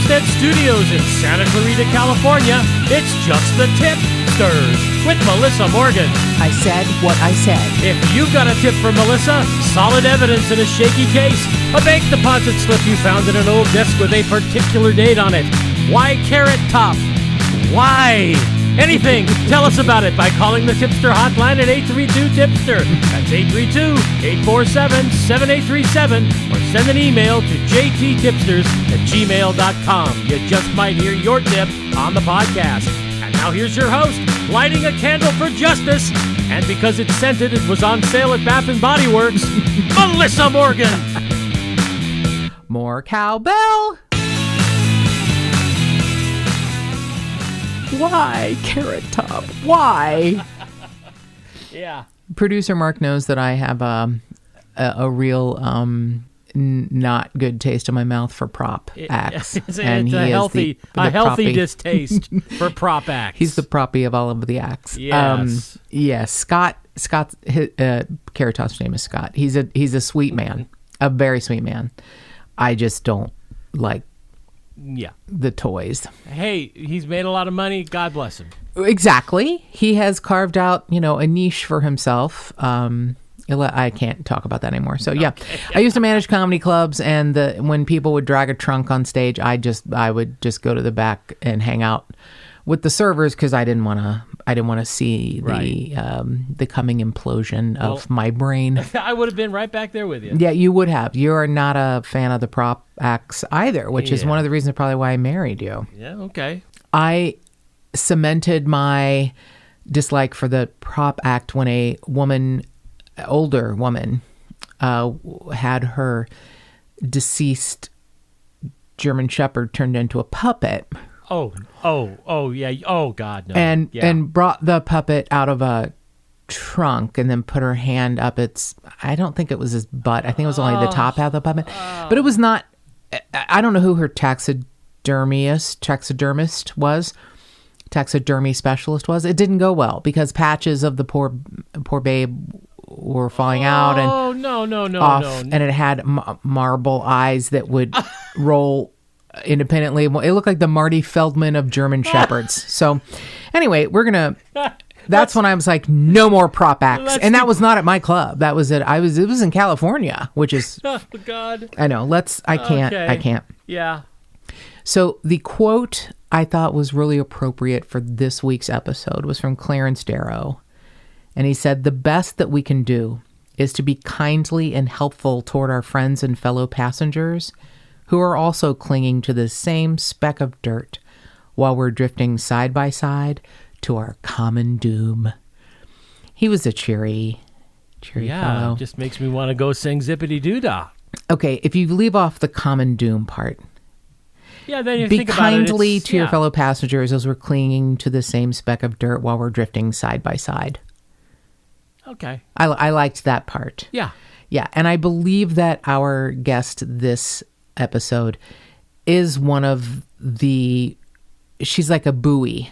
Homestead Studios in Santa Clarita, California, it's just the Tip-Sters with Melissa Morgan. I said what I said. If you've got a tip for Melissa, solid evidence in a shaky case, a bank deposit slip you found in an old desk with a particular date on it. Why Carrot Top? Why? Anything. Tell us about it by calling the Tipster hotline at 832-TIPSTER. That's 832-847-7837. Or send an email to jttipsters@gmail.com. You just might hear your tip on the podcast. And now here's your host, lighting a candle for justice. And because it's scented, it was on sale at Bath & Body Works, Melissa Morgan. More cowbell. Why, Carrot Top? Why? Yeah. Producer Mark knows that I have a real not good taste in my mouth for prop acts. It's a healthy distaste for prop acts. He's the proppy of all of the acts. Yes. Yes. Scott's Carrot Top's name is Scott. He's a sweet man, a very sweet man. I just don't like the toys. Hey, he's made a lot of money. God bless him. Exactly. He has carved out, a niche for himself. I can't talk about that anymore. So yeah, okay. I used to manage comedy clubs, and when people would drag a trunk on stage, I would just go to the back and hang out with the servers because I didn't want to see the coming implosion of my brain. I would have been right back there with you. Yeah, you would have. You are not a fan of the prop acts either, which is one of the reasons probably why I married you. Yeah, okay. I cemented my dislike for the prop act when a older woman, had her deceased German Shepherd turned into a puppet. Oh, yeah. Oh, God, no. And brought the puppet out of a trunk and then put her hand up I don't think it was his butt. I think it was only the top half of the puppet. But it was not, I don't know who her taxidermy specialist was. It didn't go well because patches of the poor babe were falling out and no, and it had marble eyes that would roll independently. It looked like the Marty Feldman of German Shepherds. So anyway, that's when I was like, no more prop acts. And that was not at my club. That was it was in California, which is, oh God. I know, I can't. Yeah. So the quote I thought was really appropriate for this week's episode was from Clarence Darrow. And he said, the best that we can do is to be kindly and helpful toward our friends and fellow passengers who are also clinging to the same speck of dirt while we're drifting side by side to our common doom. He was a cheery fellow. Just makes me want to go sing Zippity Doo Dah. Okay, if you leave off the common doom part, then you be think kindly about it, to your fellow passengers as we're clinging to the same speck of dirt while we're drifting side by side. Okay. I liked that part. Yeah. Yeah, and I believe that our guest this episode is one of she's like a buoy.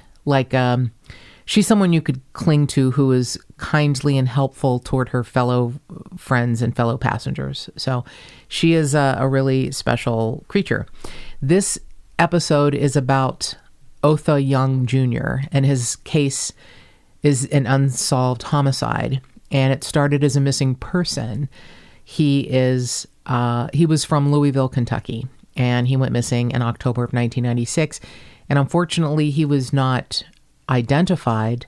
She's someone you could cling to who is kindly and helpful toward her fellow friends and fellow passengers. So she is a really special creature. This episode is about Otha Young Jr., and his case is an unsolved homicide, and it started as a missing person. He was from Louisville, Kentucky, and he went missing in October of 1996, and unfortunately he was not identified.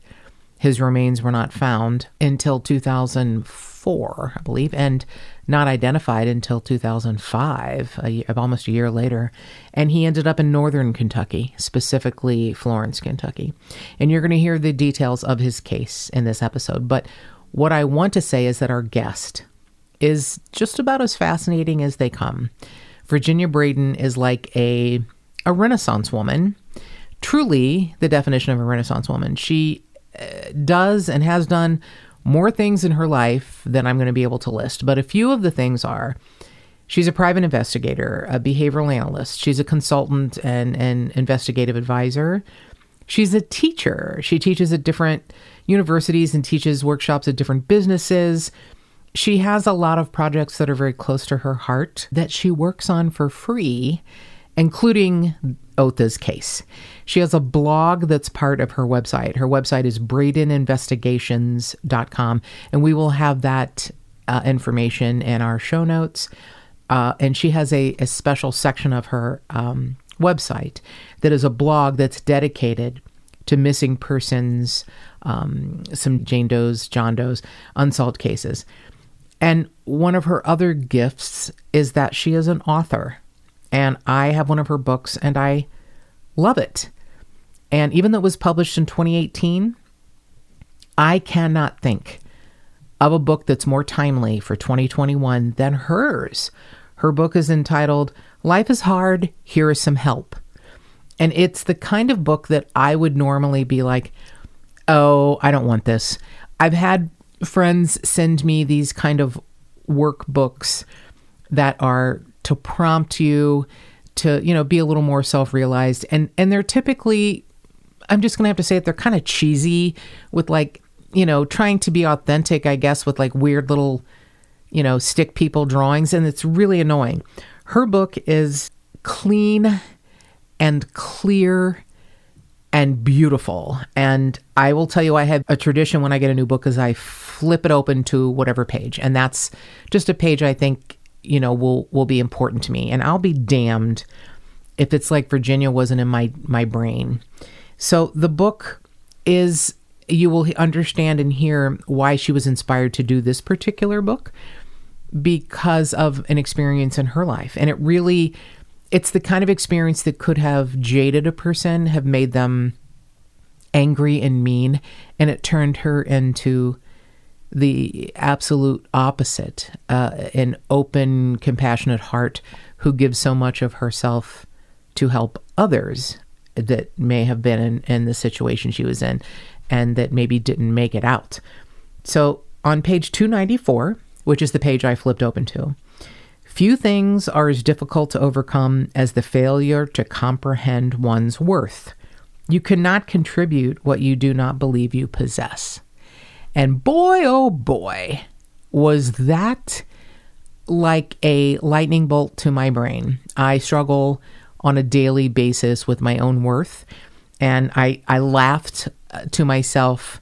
His remains were not found until 2004, I believe, and not identified until 2005, almost a year later. And he ended up in northern Kentucky, specifically Florence, Kentucky. And you're going to hear the details of his case in this episode. But what I want to say is that our guest is just about as fascinating as they come. Virginia Braden is like a Renaissance woman, truly the definition of a Renaissance woman. She does and has done more things in her life than I'm going to be able to list. But a few of the things are, she's a private investigator, a behavioral analyst. She's a consultant and investigative advisor. She's a teacher. She teaches at different universities and teaches workshops at different businesses. She has a lot of projects that are very close to her heart that she works on for free. including Otha's case. She has a blog that's part of her website. Her website is bradeninvestigations.com, and we will have that information in our show notes. And she has a special section of her website that is a blog that's dedicated to missing persons, some Jane Does, John Does, unsolved cases. And one of her other gifts is that she is an author. And I have one of her books, and I love it. And even though it was published in 2018, I cannot think of a book that's more timely for 2021 than hers. Her book is entitled, Life is Hard, Here is Some Help. And it's the kind of book that I would normally be like, oh, I don't want this. I've had friends send me these kind of workbooks that are to prompt you to, be a little more self-realized. And they're typically, I'm just going to have to say it, they're kind of cheesy with trying to be authentic, I guess, with weird little, stick people drawings. And it's really annoying. Her book is clean and clear and beautiful. And I will tell you, I have a tradition when I get a new book is I flip it open to whatever page. And that's just a page I think, will be important to me. And I'll be damned if it's like Virginia wasn't in my brain. So the book is, you will understand and hear why she was inspired to do this particular book because of an experience in her life. And it's the kind of experience that could have jaded a person, have made them angry and mean, and it turned her into the absolute opposite, an open, compassionate heart who gives so much of herself to help others that may have been in the situation she was in and that maybe didn't make it out. So on page 294, which is the page I flipped open to, few things are as difficult to overcome as the failure to comprehend one's worth. You cannot contribute what you do not believe you possess. And boy, oh boy, was that like a lightning bolt to my brain. I struggle on a daily basis with my own worth. And I laughed to myself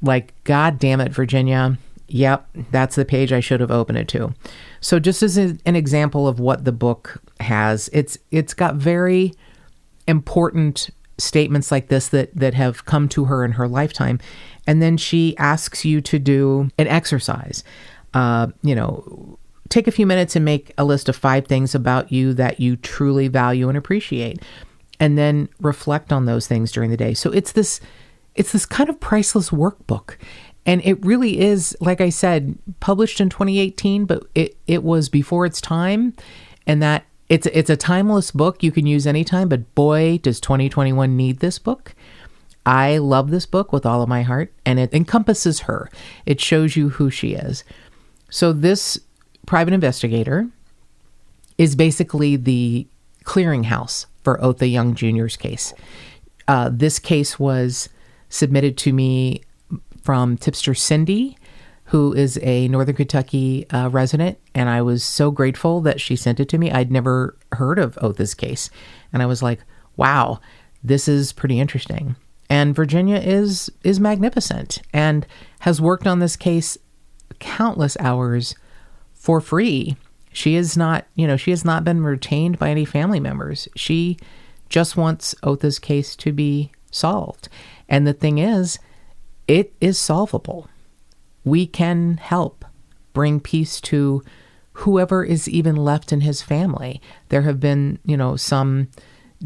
like, God damn it, Virginia. Yep, that's the page I should have opened it to. So just as an example of what the book has, it's got very important statements like this that have come to her in her lifetime. And then she asks you to do an exercise. Take a few minutes and make a list of 5 things about you that you truly value and appreciate. And then reflect on those things during the day. So it's this kind of priceless workbook. And it really is, like I said, published in 2018, but it was before its time, and that it's a timeless book you can use anytime, but boy, does 2021 need this book. I love this book with all of my heart, and it encompasses her. It shows you who she is. So this private investigator is basically the clearinghouse for Otha Young Jr.'s case. This case was submitted to me from Tipster Cindy, who is a Northern Kentucky resident, and I was so grateful that she sent it to me. I'd never heard of Otha's case, and I was like, wow, this is pretty interesting. And Virginia is magnificent and has worked on this case countless hours for free. She has not been retained by any family members. She just wants Otha's case to be solved. And the thing is, it is solvable. We can help bring peace to whoever is even left in his family. There have been, some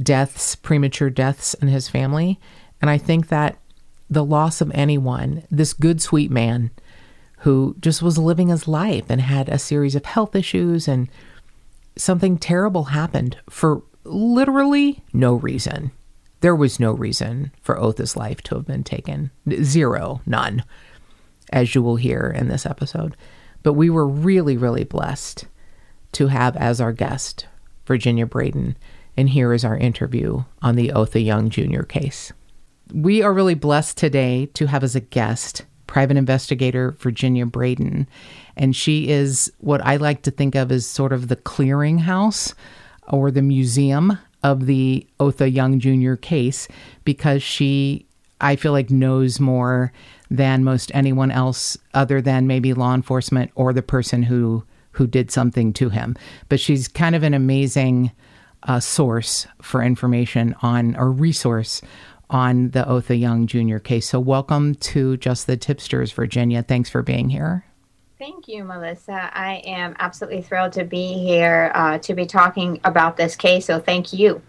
deaths, premature deaths in his family. And I think that the loss of anyone, this good, sweet man who just was living his life and had a series of health issues and something terrible happened for literally no reason. There was no reason for Otha's life to have been taken. Zero, none, as you will hear in this episode. But we were really, really blessed to have as our guest Virginia Braden. And here is our interview on the Otha Young Jr. case. We are really blessed today to have as a guest private investigator Virginia Braden. And she is what I like to think of as sort of the clearinghouse or the museum of the Otha Young Jr. case, because she, I feel like, knows more than most anyone else other than maybe law enforcement or the person who did something to him. But she's kind of an amazing source for information on, or resource on, the Otha Young Jr. case. So welcome to Just the Tip-Sters, Virginia. Thanks for being here. Thank you, Melissa. I am absolutely thrilled to be here to be talking about this case. So thank you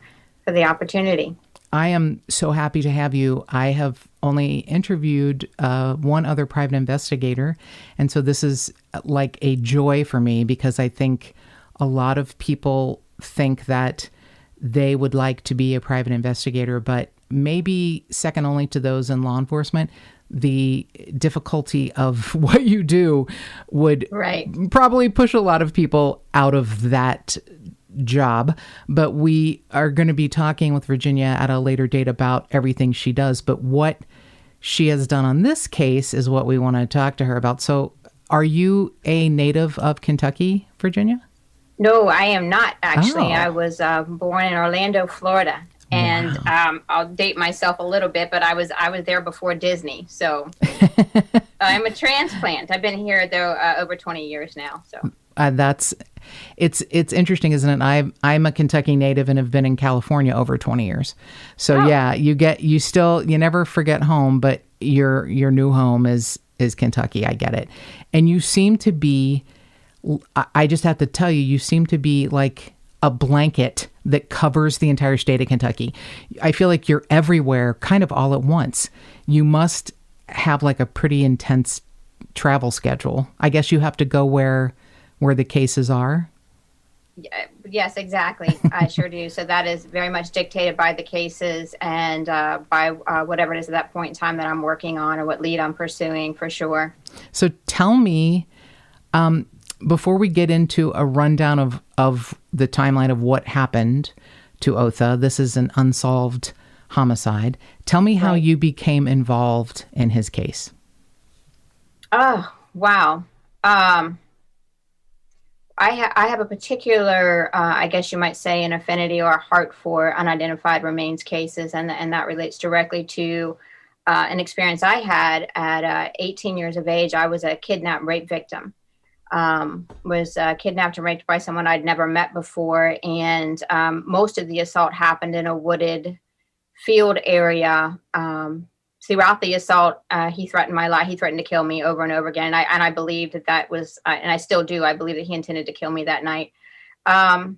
for the opportunity. I am so happy to have you. I have only interviewed one other private investigator. And so this is like a joy for me, because I think a lot of people think that they would like to be a private investigator, but maybe second only to those in law enforcement, the difficulty of what you do would probably push a lot of people out of that job. But we are going to be talking with Virginia at a later date about everything she does. But what she has done on this case is what we want to talk to her about. So are you a native of Kentucky, Virginia? No, I am not, actually. Oh. I was born in Orlando, Florida. And I'll date myself a little bit, but I was there before Disney. So I'm a transplant. I've been here, though, over 20 years now. So it's interesting, isn't it? I'm a Kentucky native and have been in California over 20 years. So yeah, you never forget home, but your new home is Kentucky. I get it. And you seem to be, I just have to tell you, you seem to be like a blanket that covers the entire state of Kentucky. I feel like you're everywhere kind of all at once. You must have like a pretty intense travel schedule. I guess you have to go where the cases are. Yes, exactly. I sure do. So that is very much dictated by the cases and by whatever it is at that point in time that I'm working on or what lead I'm pursuing, for sure. So tell me, before we get into a rundown of the timeline of what happened to Otha, this is an unsolved homicide. Tell me how you became involved in his case. Oh, wow. I have a particular, I guess you might say, an affinity or a heart for unidentified remains cases, and that relates directly to an experience I had at 18 years of age. I was a kidnapped rape victim. Was kidnapped and raped by someone I'd never met before. And most of the assault happened in a wooded field area. Throughout the assault, he threatened my life. He threatened to kill me over and over again. And I believed that was, and I still do, I believe that he intended to kill me that night. And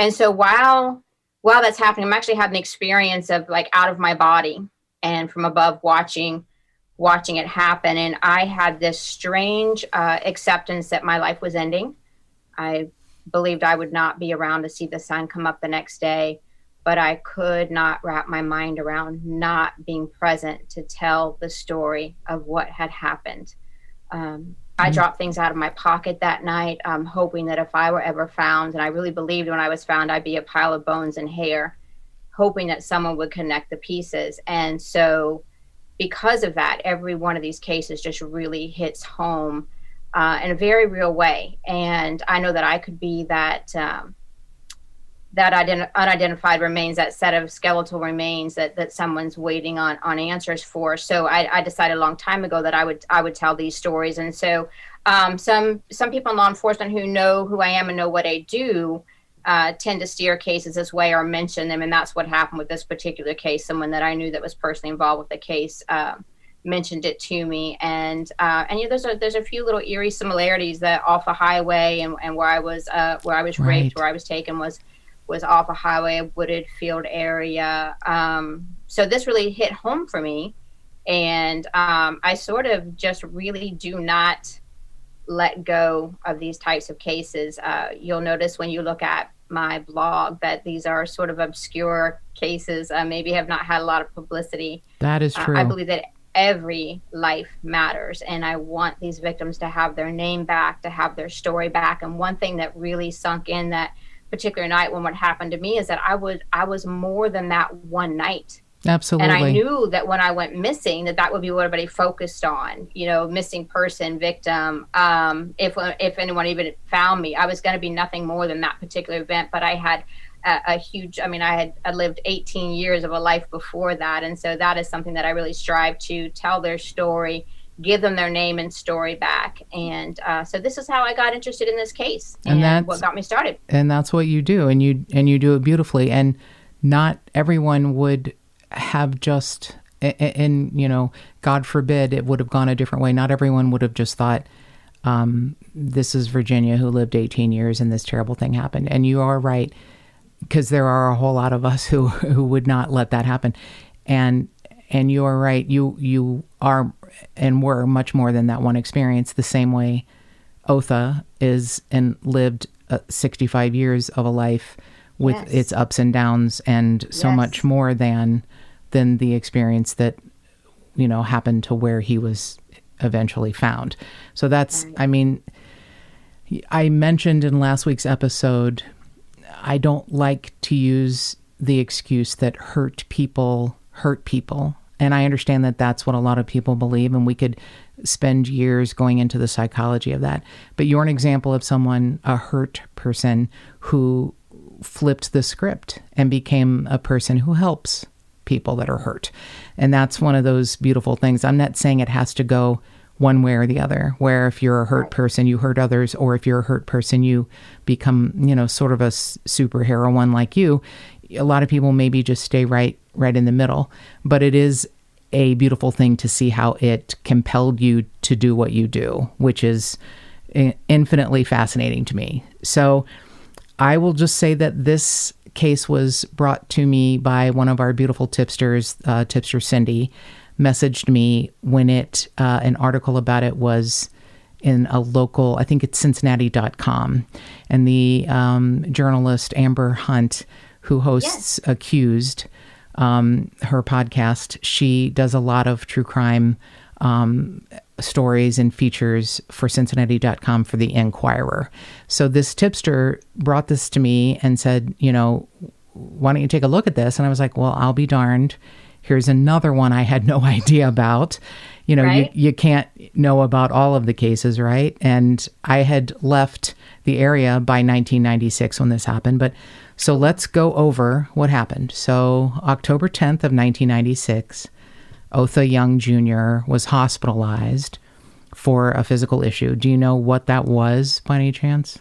so while that's happening, I'm actually having the experience of like out of my body and from above watching it happen. And I had this strange acceptance that my life was ending. I believed I would not be around to see the sun come up the next day, but I could not wrap my mind around not being present to tell the story of what had happened. I dropped things out of my pocket that night, hoping that if I were ever found, and I really believed when I was found, I'd be a pile of bones and hair, hoping that someone would connect the pieces. And so because of that, every one of these cases just really hits home in a very real way. And I know that I could be that unidentified remains, that set of skeletal remains that someone's waiting on answers for. So I decided a long time ago that I would tell these stories. And so some people in law enforcement who know who I am and know what I do tend to steer cases this way or mention them. And that's what happened with this particular case. Someone that I knew that was personally involved with the case mentioned it to me. And there's a few little eerie similarities that off the highway and where I was raped, where I was taken was off a highway, a wooded field area. So this really hit home for me. And I sort of just really do not let go of these types of cases. You'll notice when you look at my blog that these are sort of obscure cases, maybe have not had a lot of publicity. That is true. I believe that every life matters, and I want these victims to have their name back, to have their story back. And one thing that really sunk in that particular night when what happened to me is that I was more than that one night. Absolutely. And I knew that when I went missing, that would be what everybody focused on, missing person, victim. If anyone even found me, I was going to be nothing more than that particular event. But I had a huge, I lived 18 years of a life before that. And so that is something that I really strive to tell their story, give them their name and story back. And so this is how I got interested in this case, and that's what got me started. And that's what you do, and you do it beautifully. And not everyone would have just, and God forbid it would have gone a different way. Not everyone would have just thought, this is Virginia who lived 18 years and this terrible thing happened. And you are right, because there are a whole lot of us who would not let that happen. And you are right. You are and were much more than that one experience, the same way Otha is and lived 65 years of a life with its ups and downs, and so much more than the experience that, happened to where he was eventually found. So that's, right. I mentioned in last week's episode, I don't like to use the excuse that hurt people. And I understand that that's what a lot of people believe, and we could spend years going into the psychology of that. But you're an example of someone, a hurt person, who flipped the script and became a person who helps people that are hurt. And that's one of those beautiful things. I'm not saying it has to go one way or the other, where if you're a hurt person, you hurt others, or if you're a hurt person, you become, sort of a superhero one like you. A lot of people maybe just stay right in the middle, but it is a beautiful thing to see how it compelled you to do what you do, which is infinitely fascinating to me. So I will just say that this case was brought to me by one of our beautiful tipsters, Tipster Cindy, messaged me when an article about it was in a local, I think it's Cincinnati.com. And the journalist Amber Hunt, who hosts Accused, her podcast, she does a lot of true crime stories and features for Cincinnati.com for the Inquirer. So this tipster brought this to me and said, why don't you take a look at this? And I was like, well, I'll be darned. Here's another one I had no idea about. Right? you can't know about all of the cases, right? And I had left the area by 1996 when this happened. But so let's go over what happened. So October 10th of 1996, Otha Young Jr. was hospitalized for a physical issue. Do you know what that was by any chance?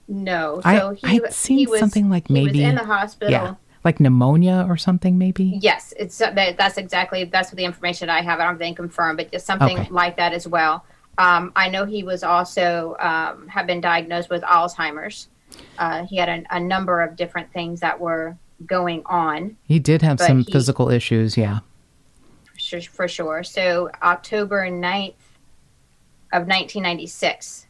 No. So I'd seen something like maybe he was in the hospital. Yeah, like pneumonia or something maybe? Yes, that's what the information I have. I don't have anything confirmed, but just something like that as well. I know he was also have been diagnosed with Alzheimer's. He had a number of different things that were going on. He did have some physical issues, yeah. For sure. So October 9th of 1996,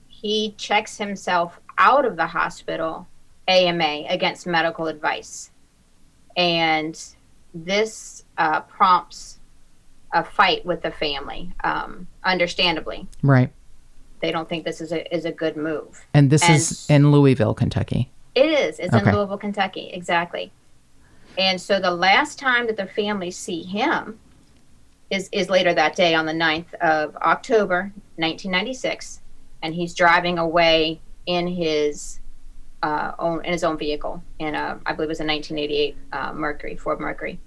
he checks himself out of the hospital, AMA, against medical advice. And this prompts a fight with the family, understandably. Right. They don't think this is a good move. And this is in Louisville, Kentucky. It is. It's in Louisville, Kentucky. Exactly. And so the last time that the family see him is later that day on the 9th of October, 1996. And he's driving away in his own vehicle. In I believe it was a 1988 Ford Mercury.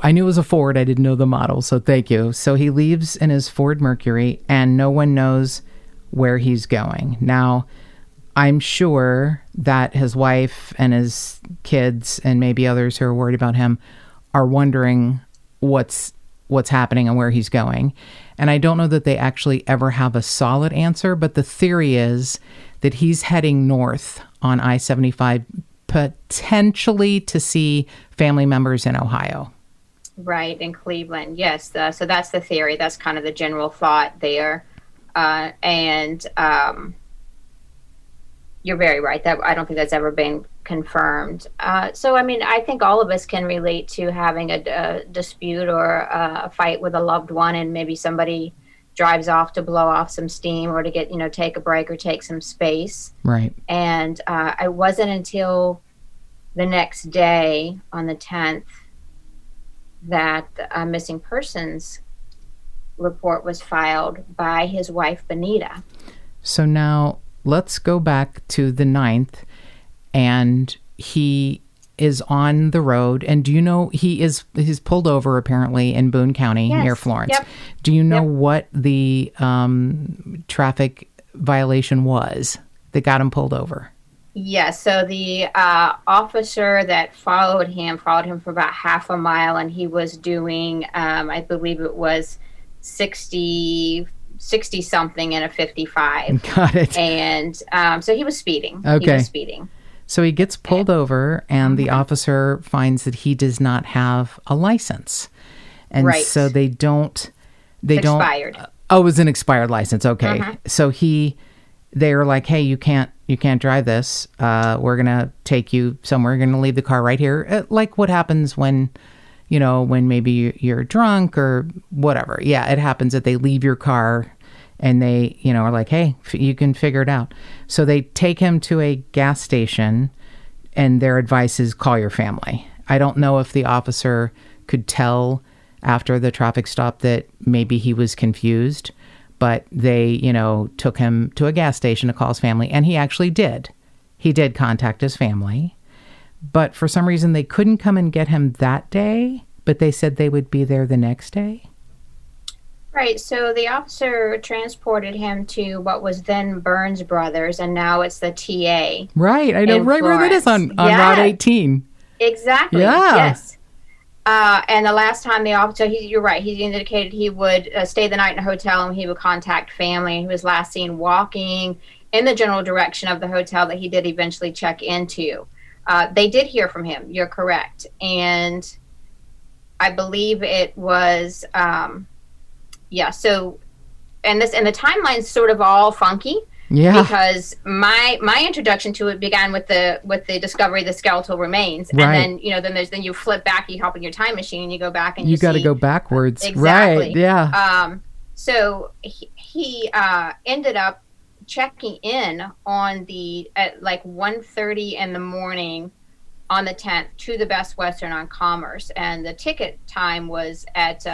I knew it was a Ford. I didn't know the model. So thank you. So he leaves in his Ford Mercury, and no one knows where he's going. Now, I'm sure that his wife and his kids and maybe others who are worried about him are wondering what's happening and where he's going. And I don't know that they actually ever have a solid answer, but the theory is that he's heading north on I-75, potentially to see family members in Ohio. Right, in Cleveland, yes. So that's the theory. That's kind of the general thought there. And you're very right. That I don't think that's ever been confirmed. So, I think all of us can relate to having a dispute or a fight with a loved one, and maybe somebody drives off to blow off some steam or to get, take a break or take some space. Right. And it wasn't until the next day, on the 10th, that a missing persons report was filed by his wife, Benita. So now let's go back to the 9th, and he is on the road. And do you know he's pulled over apparently in Boone County near Florence? Yep. Do you know what the traffic violation was that got him pulled over? Yes. So the officer that followed him for about half a mile, and he was doing, I believe it was 60 something in a 55. Got it. And so he was speeding. Okay. He was speeding. So he gets pulled over, and the officer finds that he does not have a license. And so they don't. Expired. Oh, it was an expired license. Okay. So they were like, hey, you can't drive this. We're going to take you somewhere. We're going to leave the car right here. Like what happens when maybe you're drunk or whatever. Yeah, it happens that they leave your car and they, are like, hey, you can figure it out. So they take him to a gas station, and their advice is call your family. I don't know if the officer could tell after the traffic stop that maybe he was confused, but they, took him to a gas station to call his family, and he actually did. He did contact his family, but for some reason they couldn't come and get him that day, but they said they would be there the next day. Right. So the officer transported him to what was then Burns Brothers, and now it's the TA. Right. I know right where that is on Route 18. Exactly. Yeah. Yes. And the last time the officer, you're right, he indicated he would stay the night in a hotel and he would contact family. He was last seen walking in the general direction of the hotel that he did eventually check into. They did hear from him. You're correct. And I believe it was, so, and the timeline's sort of all funky. Yeah. Because my introduction to it began with the discovery of the skeletal remains, right. And then you flip back, you hop in your time machine, and you go back and you got to go backwards. Exactly. Right. Yeah. So he ended up checking in at like 1:30 in the morning on the 10th to the Best Western on Commerce, and the ticket time was at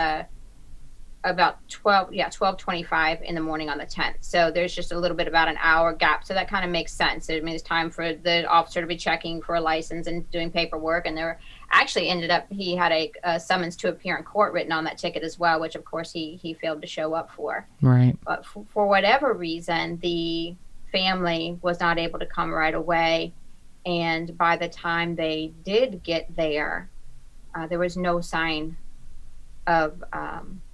about 12:25 in the morning on the 10th. So there's just a little bit about an hour gap. So that kind of makes sense. It means time for the officer to be checking for a license and doing paperwork. And there actually he had a summons to appear in court written on that ticket as well, which of course he failed to show up for. Right. But for whatever reason, the family was not able to come right away. And by the time they did get there, there was no sign of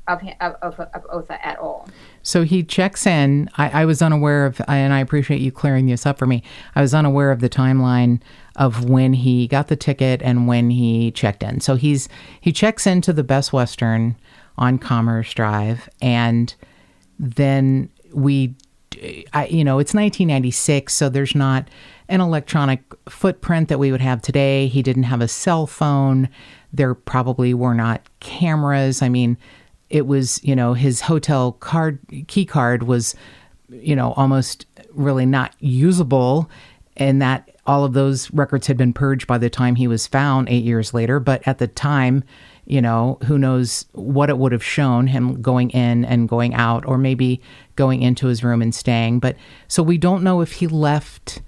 Otha at all. So he checks in. I was unaware of, and I appreciate you clearing this up for me. I was unaware of the timeline of when he got the ticket and when he checked in. So he checks into the Best Western on Commerce Drive, and then it's 1996, so there's not an electronic footprint that we would have today. He didn't have a cell phone. There probably were not cameras. I mean, it was, his hotel key card was, almost really not usable, and that all of those records had been purged by the time he was found 8 years later. But at the time, who knows what it would have shown him going in and going out, or maybe going into his room and staying. But so we don't know if he left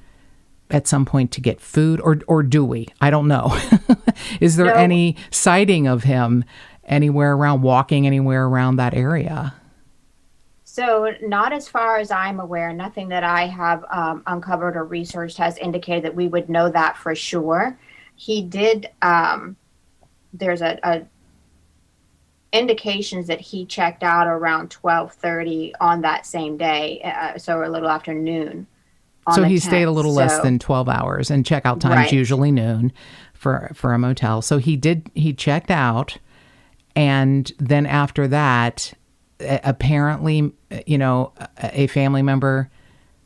at some point to get food, or do we? I don't know. Is there any sighting of him walking anywhere around that area? So not as far as I'm aware. Nothing that I have uncovered or researched has indicated that we would know that for sure. He did, there's a indications that he checked out around 12:30 on that same day, so a little after noon. So he stayed a little less than 12 hours, and checkout time's right. usually noon for a motel. So he checked out, and then after that, apparently, a family member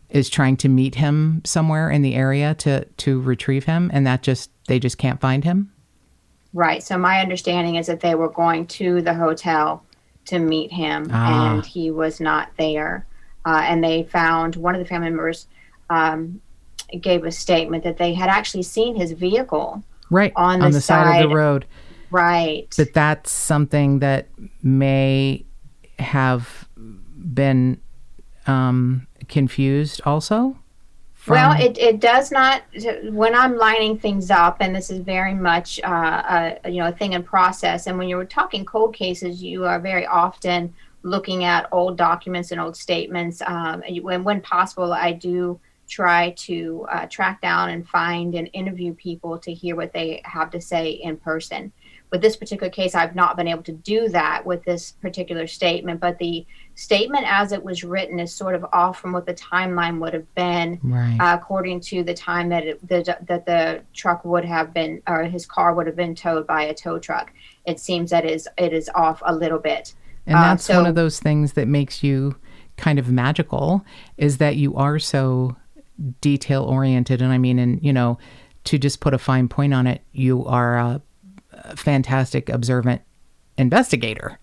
is trying to meet him somewhere in the area to retrieve him, and they just can't find him. Right. So my understanding is that they were going to the hotel to meet him, and he was not there. And they found one of the family members. gave a statement that they had actually seen his vehicle right on the side of the road. Right. But that's something that may have been confused also? Well, it does not. When I'm lining things up, and this is very much a thing in process. And when you're talking cold cases, you are very often looking at old documents and old statements. When possible, I do try to track down and find and interview people to hear what they have to say in person. With this particular case, I've not been able to do that with this particular statement, but the statement as it was written is sort of off from what the timeline would have been, right. According to the time that that the truck would have been, or his car would have been towed by a tow truck. It seems that it is off a little bit. And that's one of those things that makes you kind of magical, is that you are so detail oriented. And I mean, and to just put a fine point on it, you are a fantastic observant investigator,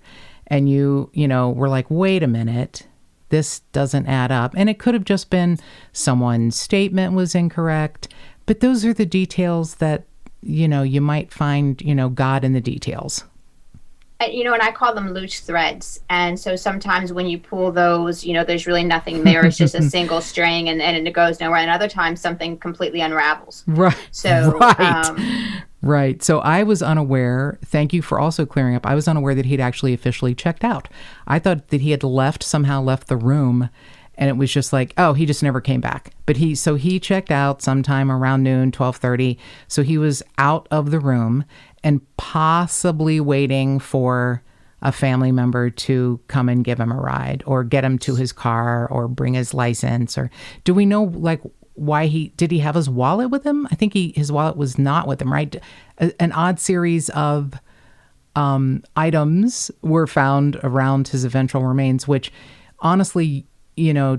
and you were like, wait a minute, this doesn't add up. And it could have just been someone's statement was incorrect, but those are the details that you might find God in the details. And I call them loose threads. And so sometimes when you pull those, there's really nothing there. It's just a single string, and it goes nowhere. And other times something completely unravels. Right. So, right. So I was unaware. Thank you for also clearing up. I was unaware that he'd actually officially checked out. I thought that he had somehow left the room, and it was just like, oh, he just never came back. But he checked out sometime around noon, 12:30. So he was out of the room and possibly waiting for a family member to come and give him a ride or get him to his car or bring his license. Or do we know why did he have his wallet with him? I think his wallet was not with him, right? An odd series of items were found around his eventual remains, which honestly,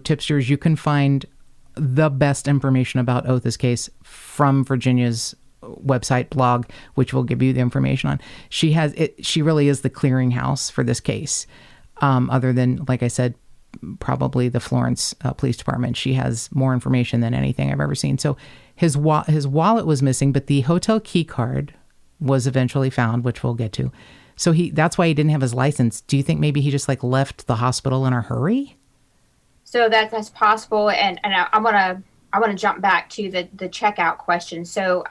Tipsters, you can find the best information about Otha's case from Virginia's website blog, which will give you the information on. She really is the clearinghouse for this case. Other than, like I said, probably the Florence Police Department. She has more information than anything I've ever seen. So his wallet was missing, but the hotel key card was eventually found, which we'll get to. So that's why he didn't have his license. Do you think maybe he just left the hospital in a hurry? So that's possible. And I want to jump back to the checkout question. So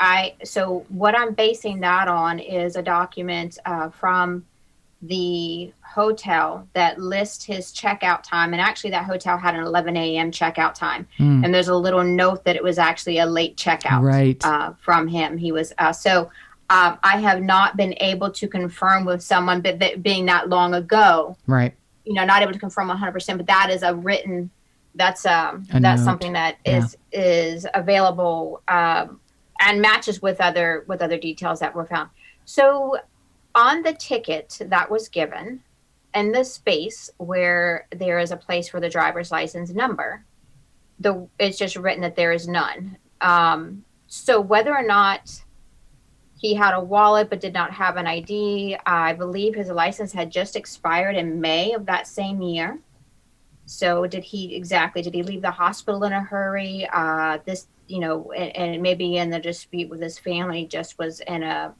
what I'm basing that on is a document from the hotel that lists his checkout time. And actually that hotel had an 11 a.m. checkout time. And there's a little note that it was actually a late checkout from him. He was, I have not been able to confirm with someone, but that being that long ago, right? Not able to confirm 100%, but that is a written, that's something that is available and matches with other details that were found. So on the ticket that was given, in the space where there is a place for the driver's license number, it's just written that there is none. So whether or not he had a wallet but did not have an ID, I believe his license had just expired in May of that same year. So did he leave the hospital in a hurry? And maybe in the dispute with his family, just was in a,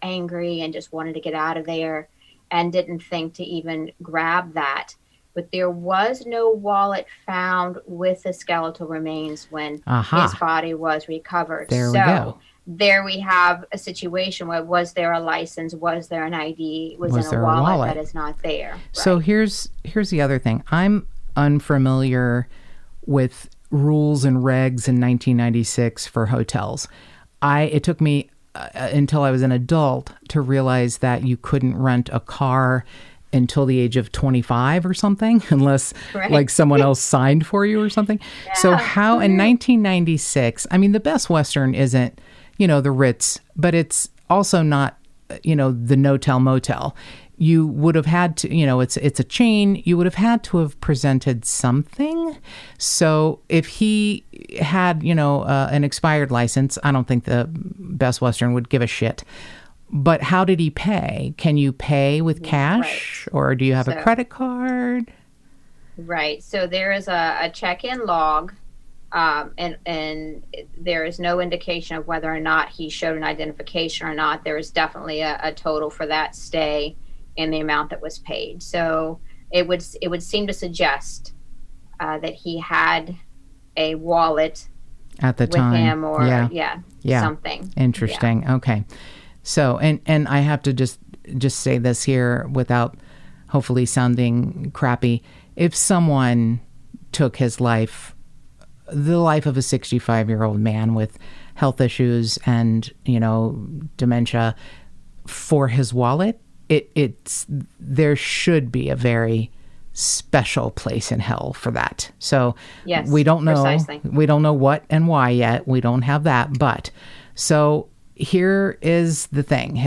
angry and just wanted to get out of there and didn't think to even grab that. But there was no wallet found with the skeletal remains when his body was recovered. There we go. There we have a situation where was there a license? Was there an ID? Was there a wallet that is not there? Right? So here's the other thing. I'm unfamiliar with rules and regs in 1996 for hotels. It took me until I was an adult to realize that you couldn't rent a car until the age of 25 or something, unless someone else signed for you or something. Yeah. So how in 1996, I mean, the Best Western isn't, the Ritz, but it's also not, the no-tell motel. You would have had to, it's a chain. You would have had to have presented something. So if he had, an expired license, I don't think the Best Western would give a shit. But how did he pay? Can you pay with cash or do you have a credit card? Right. So there is a check-in log And there is no indication of whether or not he showed an identification or not. There is definitely a total for that stay and the amount that was paid. So it would seem to suggest that he had a wallet at the with time, him, or yeah, something. Interesting. Yeah. Okay. So, and I have to just say this here without hopefully sounding crappy. If someone took his life, the life of a 65-year-old man with health issues and, dementia, for his wallet, it's there should be a very special place in hell for that. So yes, we don't know. Precisely. We don't know what and why yet. We don't have that. But so here is the thing.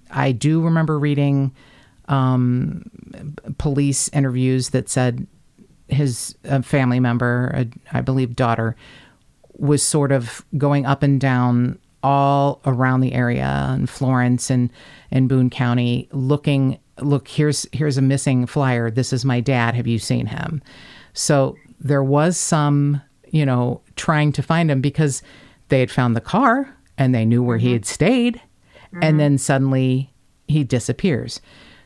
I do remember reading police interviews that said his family member, I believe daughter, was sort of going up and down all around the area in Florence and in Boone County looking, look, here's a missing flyer. This is my dad. Have you seen him? So there was some, trying to find him because they had found the car and they knew where he had stayed. And then suddenly he disappears.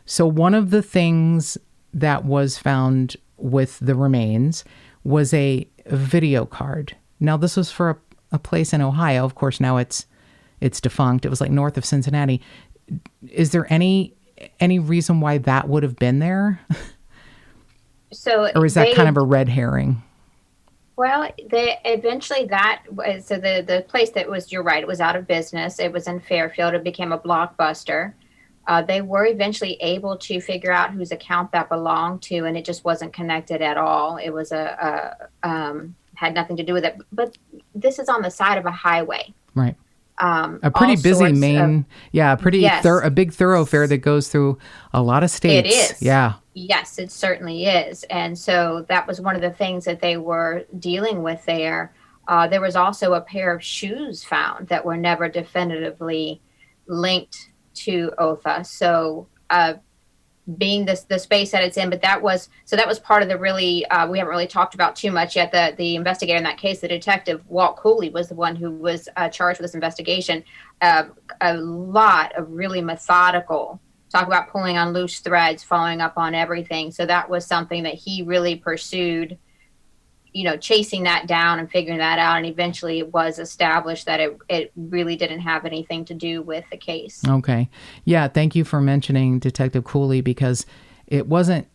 So one of the things that was found with the remains was a video card. Now, this was for a place in Ohio. Of course, now it's defunct. It was like north of Cincinnati. Is there any reason why that would have been there? So, or is that kind of a red herring? Well, the place that was, you're right, it was out of business. It was in Fairfield. It became a Blockbuster. They were eventually able to figure out whose account that belonged to, and it just wasn't connected at all. It was had nothing to do with it. But this is on the side of a highway. Right. A pretty busy main, a big thoroughfare that goes through a lot of states. It is. Yeah. Yes, it certainly is. And so that was one of the things that they were dealing with there. There was also a pair of shoes found that were never definitively linked to Otha. So being the space that it's in, but that was part of the really, we haven't really talked about too much yet. The investigator in that case, the detective, Walt Cooley, was the one who was charged with this investigation. A lot of really methodical, talk about pulling on loose threads, following up on everything. So that was something that he really pursued, chasing that down and figuring that out. And eventually it was established that it really didn't have anything to do with the case. Okay. Yeah. Thank you for mentioning Detective Cooley, because it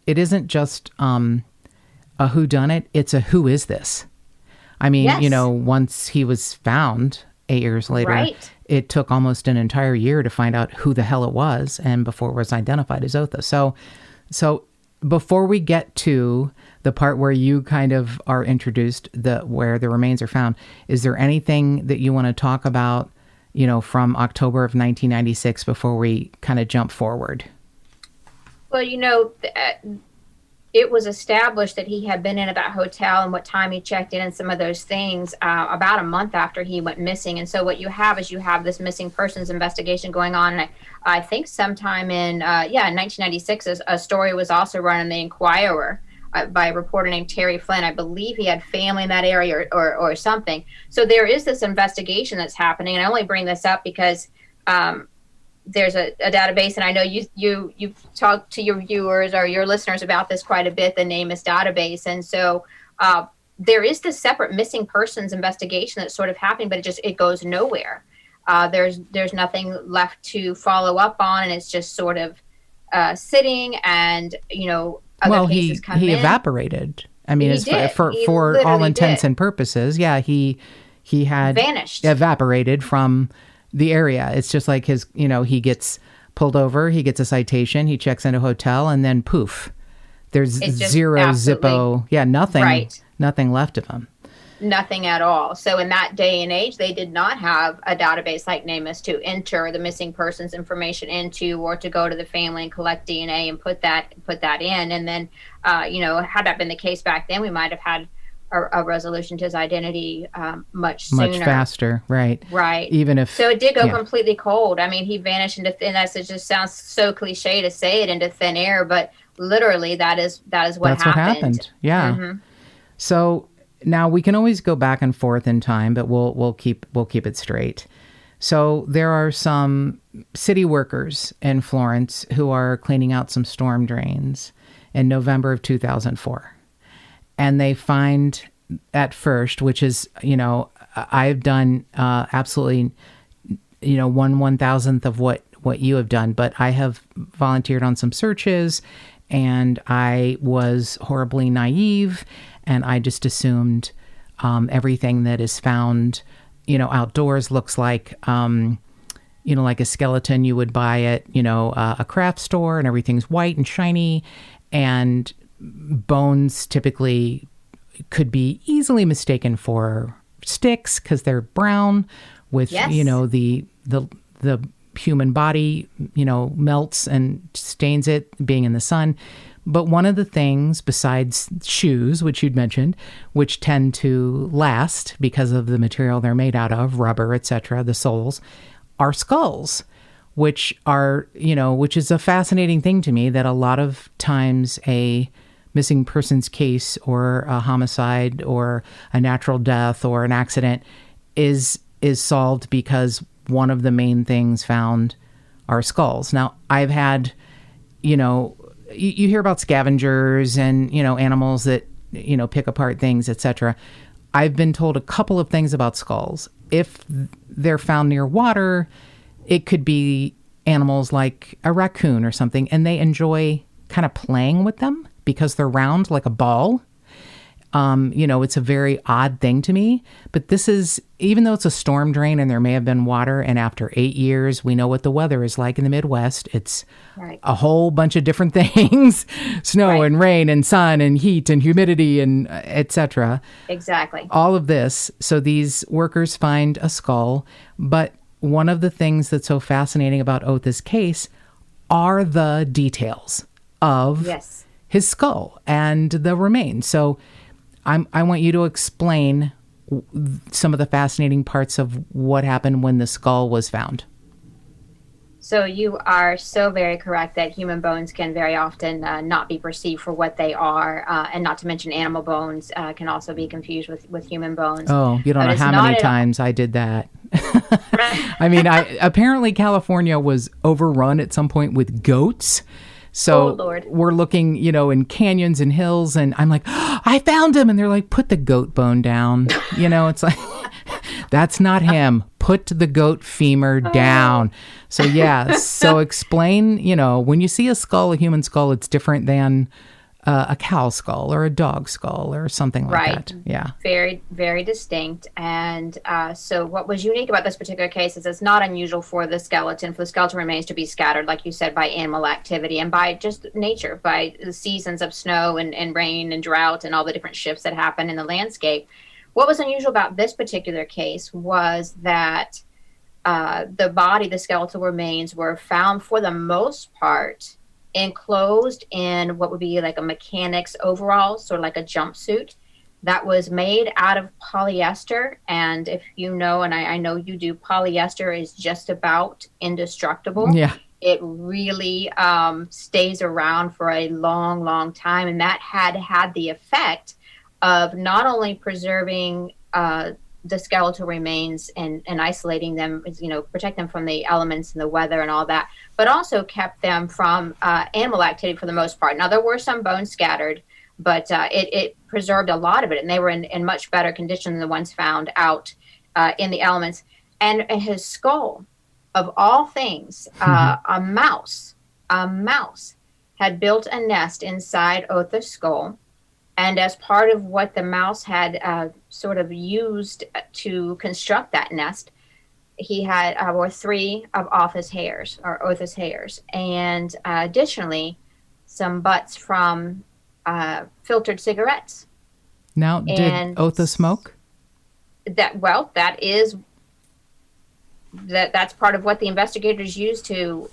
isn't just a whodunit. It's a who is this? I mean, yes. Once he was found 8 years later, right. It took almost an entire year to find out who the hell it was, and before it was identified as Otha. So before we get to the part where you kind of are introduced, where the remains are found, is there anything that you want to talk about, from October of 1996 before we kind of jump forward? Well, it was established that he had been in at that hotel and what time he checked in and some of those things about a month after he went missing. And so what you have is this missing persons investigation going on. And I think sometime in 1996, a story was also run in the Inquirer by a reporter named Terry Flynn. I believe he had family in that area or something. So there is this investigation that's happening. And I only bring this up because there's a database, and I know you've talked to your viewers or your listeners about this quite a bit, the NamUs database. And so there is this separate missing persons investigation that's sort of happening, but it goes nowhere. There's nothing left to follow up on, and it's just sort of sitting, and other cases come in. He evaporated. I mean, for all intents and purposes, he had vanished, evaporated from the area. It's just like he gets pulled over, he gets a citation, he checks into a hotel, and then poof, there's zero Zippo. Yeah, nothing. Right. Nothing left of him. Nothing at all. So in that day and age, they did not have a database like NamUs to enter the missing persons information into, or to go to the family and collect DNA and put that in. And then, had that been the case back then, we might have had a resolution to his identity much sooner. Much faster, right. Right. Even if... So it did go completely cold. I mean, he vanished into thin air. It just sounds so cliche to say it, into thin air, but literally that is what happened. That's what happened, yeah. Mm-hmm. So Now we can always go back and forth in time, but we'll keep it straight. So there are some city workers in Florence who are cleaning out some storm drains in November of 2004. And they find at first, which is, I've done absolutely, 1/1000th of what you have done, but I have volunteered on some searches and I was horribly naive and I just assumed everything that is found outdoors looks like, like a skeleton you would buy at, a craft store, and everything's white and shiny, and bones typically could be easily mistaken for sticks because they're brown with, Yes. The human body, melts and stains it being in the sun. But one of the things besides shoes, which you'd mentioned, which tend to last because of the material they're made out of, rubber, etc., the soles, are skulls, which is a fascinating thing to me, that a lot of times a missing persons case or a homicide or a natural death or an accident is solved because one of the main things found are skulls. Now, I've had, you hear about scavengers and, animals that, pick apart things, etc. I've been told a couple of things about skulls. If they're found near water, it could be animals like a raccoon or something, and they enjoy kind of playing with them because they're round like a ball. It's a very odd thing to me, but this is, even though it's a storm drain and there may have been water, and after 8 years, we know what the weather is like in the Midwest. It's Right. a whole bunch of different things, snow Right. and rain and sun and heat and humidity and etc. Exactly. All of this. So these workers find a skull, but one of the things that's so fascinating about Otha's case are the details of Yes. his skull and the remains. So I want you to explain some of the fascinating parts of what happened when the skull was found. So you are so very correct that human bones can very often not be perceived for what they are, and not to mention animal bones can also be confused with human bones. Oh, you don't But know it's how not many at all- times I did that. I mean, apparently California was overrun at some point with goats. So Oh, Lord. we're looking, in canyons and hills, and I'm like, oh, I found him. And they're like, put the goat bone down. It's like, that's not him. Put the goat femur down. So yeah, so explain, when you see a skull, a human skull, it's different than a cow skull or a dog skull or something like Right. that. Yeah. Very, very distinct. And so what was unique about this particular case is it's not unusual for the skeleton remains to be scattered, like you said, by animal activity and by just nature, by the seasons of snow and rain and drought and all the different shifts that happen in the landscape. What was unusual about this particular case was that the skeletal remains were found for the most part enclosed in what would be like a mechanic's overall, sort of like a jumpsuit that was made out of polyester. And if you know, and I know you do, polyester is just about indestructible. Yeah. It really stays around for a long, long time. And that had the effect of not only preserving the skeletal remains and isolating them, protect them from the elements and the weather and all that, but also kept them from animal activity for the most part. Now, there were some bones scattered, but it preserved a lot of it, and they were in much better condition than the ones found out in the elements. And his skull, of all things, a mouse had built a nest inside Otha's skull. And as part of what the mouse had sort of used to construct that nest, he had were 3 of Otha's hairs, and additionally, some butts from filtered cigarettes. Now, did And Otha smoke? That's part of what the investigators used to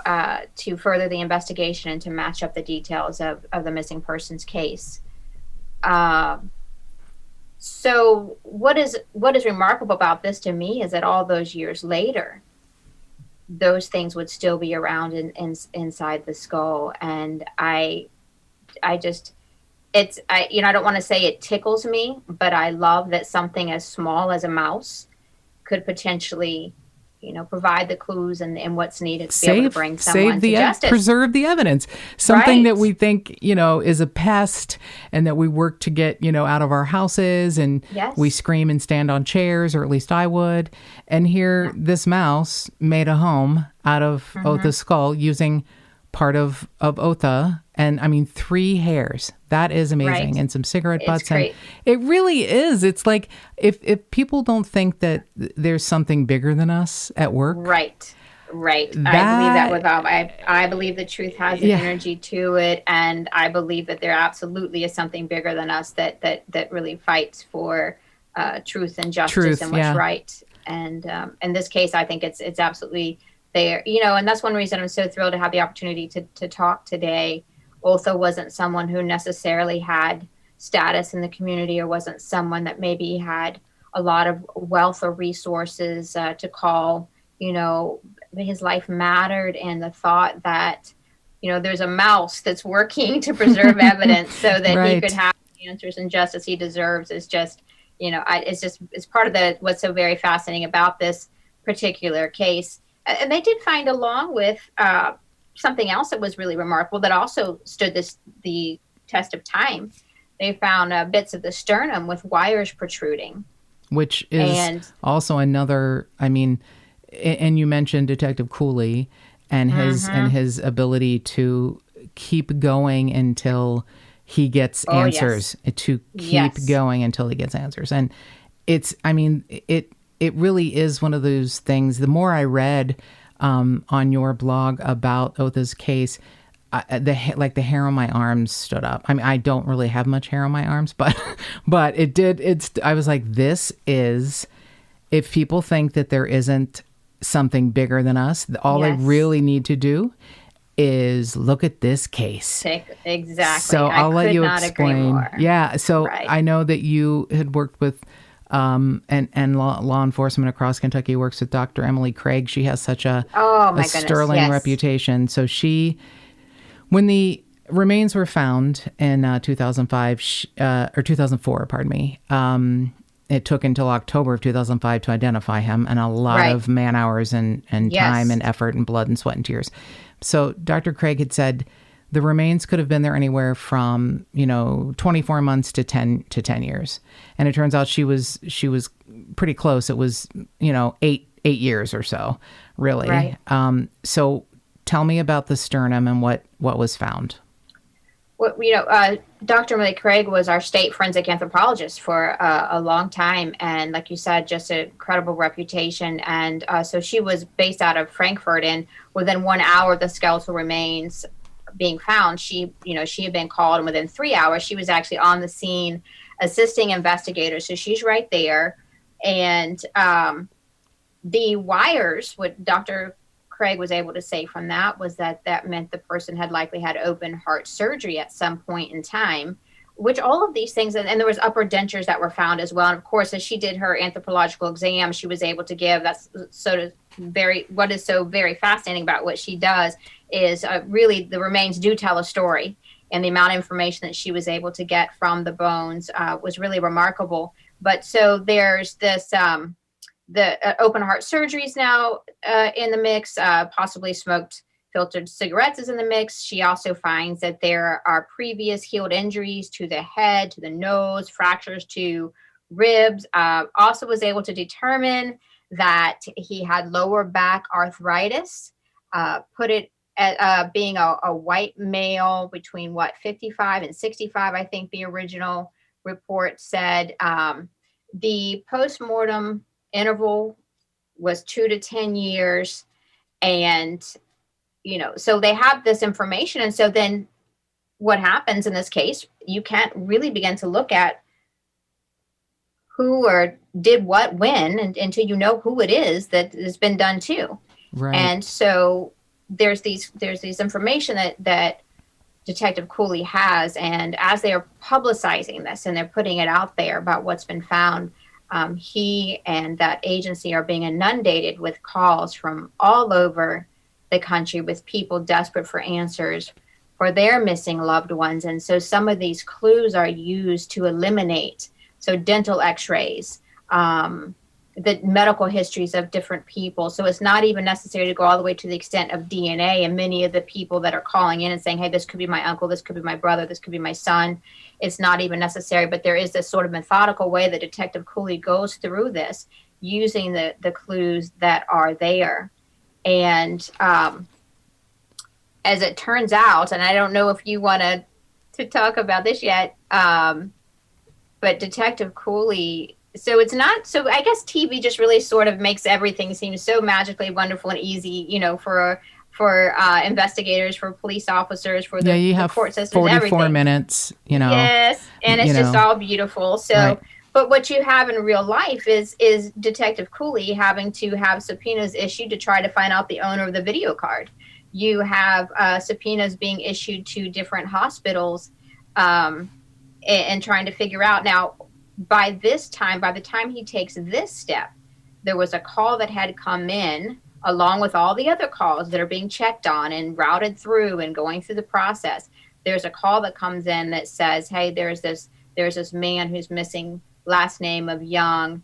further the investigation and to match up the details of the missing persons case. So what is remarkable about this to me is that all those years later, those things would still be around inside the skull. And I just, I don't want to say it tickles me, but I love that something as small as a mouse could potentially, provide the clues and what's needed to be able to bring someone to justice. Preserve the evidence. Something that we think, is a pest and that we work to get, out of our houses, and we scream and stand on chairs, or at least I would. And here, this mouse made a home out of Otha's skull using part of Otha, and I mean 3 hairs. That is amazing. And some cigarette butts. And it really is. It's like if people don't think that there's something bigger than us at work. Right. I believe that with all. I believe the truth has an energy to it, and I believe that there absolutely is something bigger than us that really fights for truth and justice and what's right. And in this case, I think it's absolutely there, and that's one reason I'm so thrilled to have the opportunity to talk today. Otha wasn't someone who necessarily had status in the community, or wasn't someone that maybe had a lot of wealth or resources to call. His life mattered, and the thought that, there's a mouse that's working to preserve evidence so that he could have the answers and justice he deserves is just, it's part of what's so very fascinating about this particular case. And they did find, along with something else that was really remarkable that also stood the test of time, they found bits of the sternum with wires protruding. Which is also another, and you mentioned Detective Cooley and his ability to keep going until he gets answers, to keep going until he gets answers. And it really is one of those things. The more I read on your blog about Otha's case, the hair on my arms stood up. I don't really have much hair on my arms, but it did. I was like, this is, if people think that there isn't something bigger than us, all they really need to do is look at this case. Exactly. So I'll let you explain. Yeah. So I know that you had worked with and law enforcement across Kentucky, works with Dr. Emily Craig. She has such a sterling reputation. So when the remains were found in 2005, or 2004, pardon me, it took until October of 2005 to identify him, and a lot of man hours and time and effort and blood and sweat and tears. So Dr. Craig had said the remains could have been there anywhere from 24 months to 10 years, and it turns out she was pretty close. It was 8 years or so, really. Right. So tell me about the sternum and what was found. Well, Dr. Emily Craig was our state forensic anthropologist for a long time, and like you said, just an incredible reputation. And so she was based out of Frankfurt, and within 1 hour of the skeletal remains being found, she had been called, and within 3 hours, she was actually on the scene assisting investigators. So she's right there. And the wires, what Dr. Craig was able to say from that was that meant the person had likely had open heart surgery at some point in time, which all of these things, and there was upper dentures that were found as well. And of course, as she did her anthropological exam, she was able to give, what is so very fascinating about what she does is really the remains do tell a story, and the amount of information that she was able to get from the bones was really remarkable. But so there's this, the open heart surgeries now in the mix, possibly smoked filtered cigarettes is in the mix. She also finds that there are previous healed injuries to the head, to the nose, fractures to ribs. Also was able to determine that he had lower back arthritis, put it at being a white male between 55 and 65, I think the original report said. The postmortem interval was 2 to 10 years. And, so they have this information. And so then what happens in this case, you can't really begin to look at who or did what when until you know who it is that has been done to. Right. And so there's these information that Detective Cooley has, and as they are publicizing this and they're putting it out there about what's been found, he and that agency are being inundated with calls from all over the country with people desperate for answers for their missing loved ones. And so some of these clues are used to eliminate. So dental x-rays, the medical histories of different people. So it's not even necessary to go all the way to the extent of DNA. And many of the people that are calling in and saying, hey, this could be my uncle, this could be my brother, this could be my son, it's not even necessary. But there is this sort of methodical way that Detective Cooley goes through this using the clues that are there. And as it turns out, and I don't know if you want to talk about this yet, but Detective Cooley, so it's not, so I guess TV just really sort of makes everything seem so magically wonderful and easy, you know, for investigators, for police officers, for you the have court systems, 44 everything. minutes, you know. Yes, and it's just all beautiful. So, right. But what you have in real life is Detective Cooley having to have subpoenas issued to try to find out the owner of the video card. You have subpoenas being issued to different hospitals and trying to figure out. Now, by the time he takes this step, there was a call that had come in along with all the other calls that are being checked on and routed through and going through the process. There's a call that comes in that says, hey, there's this man who's missing, last name of Young,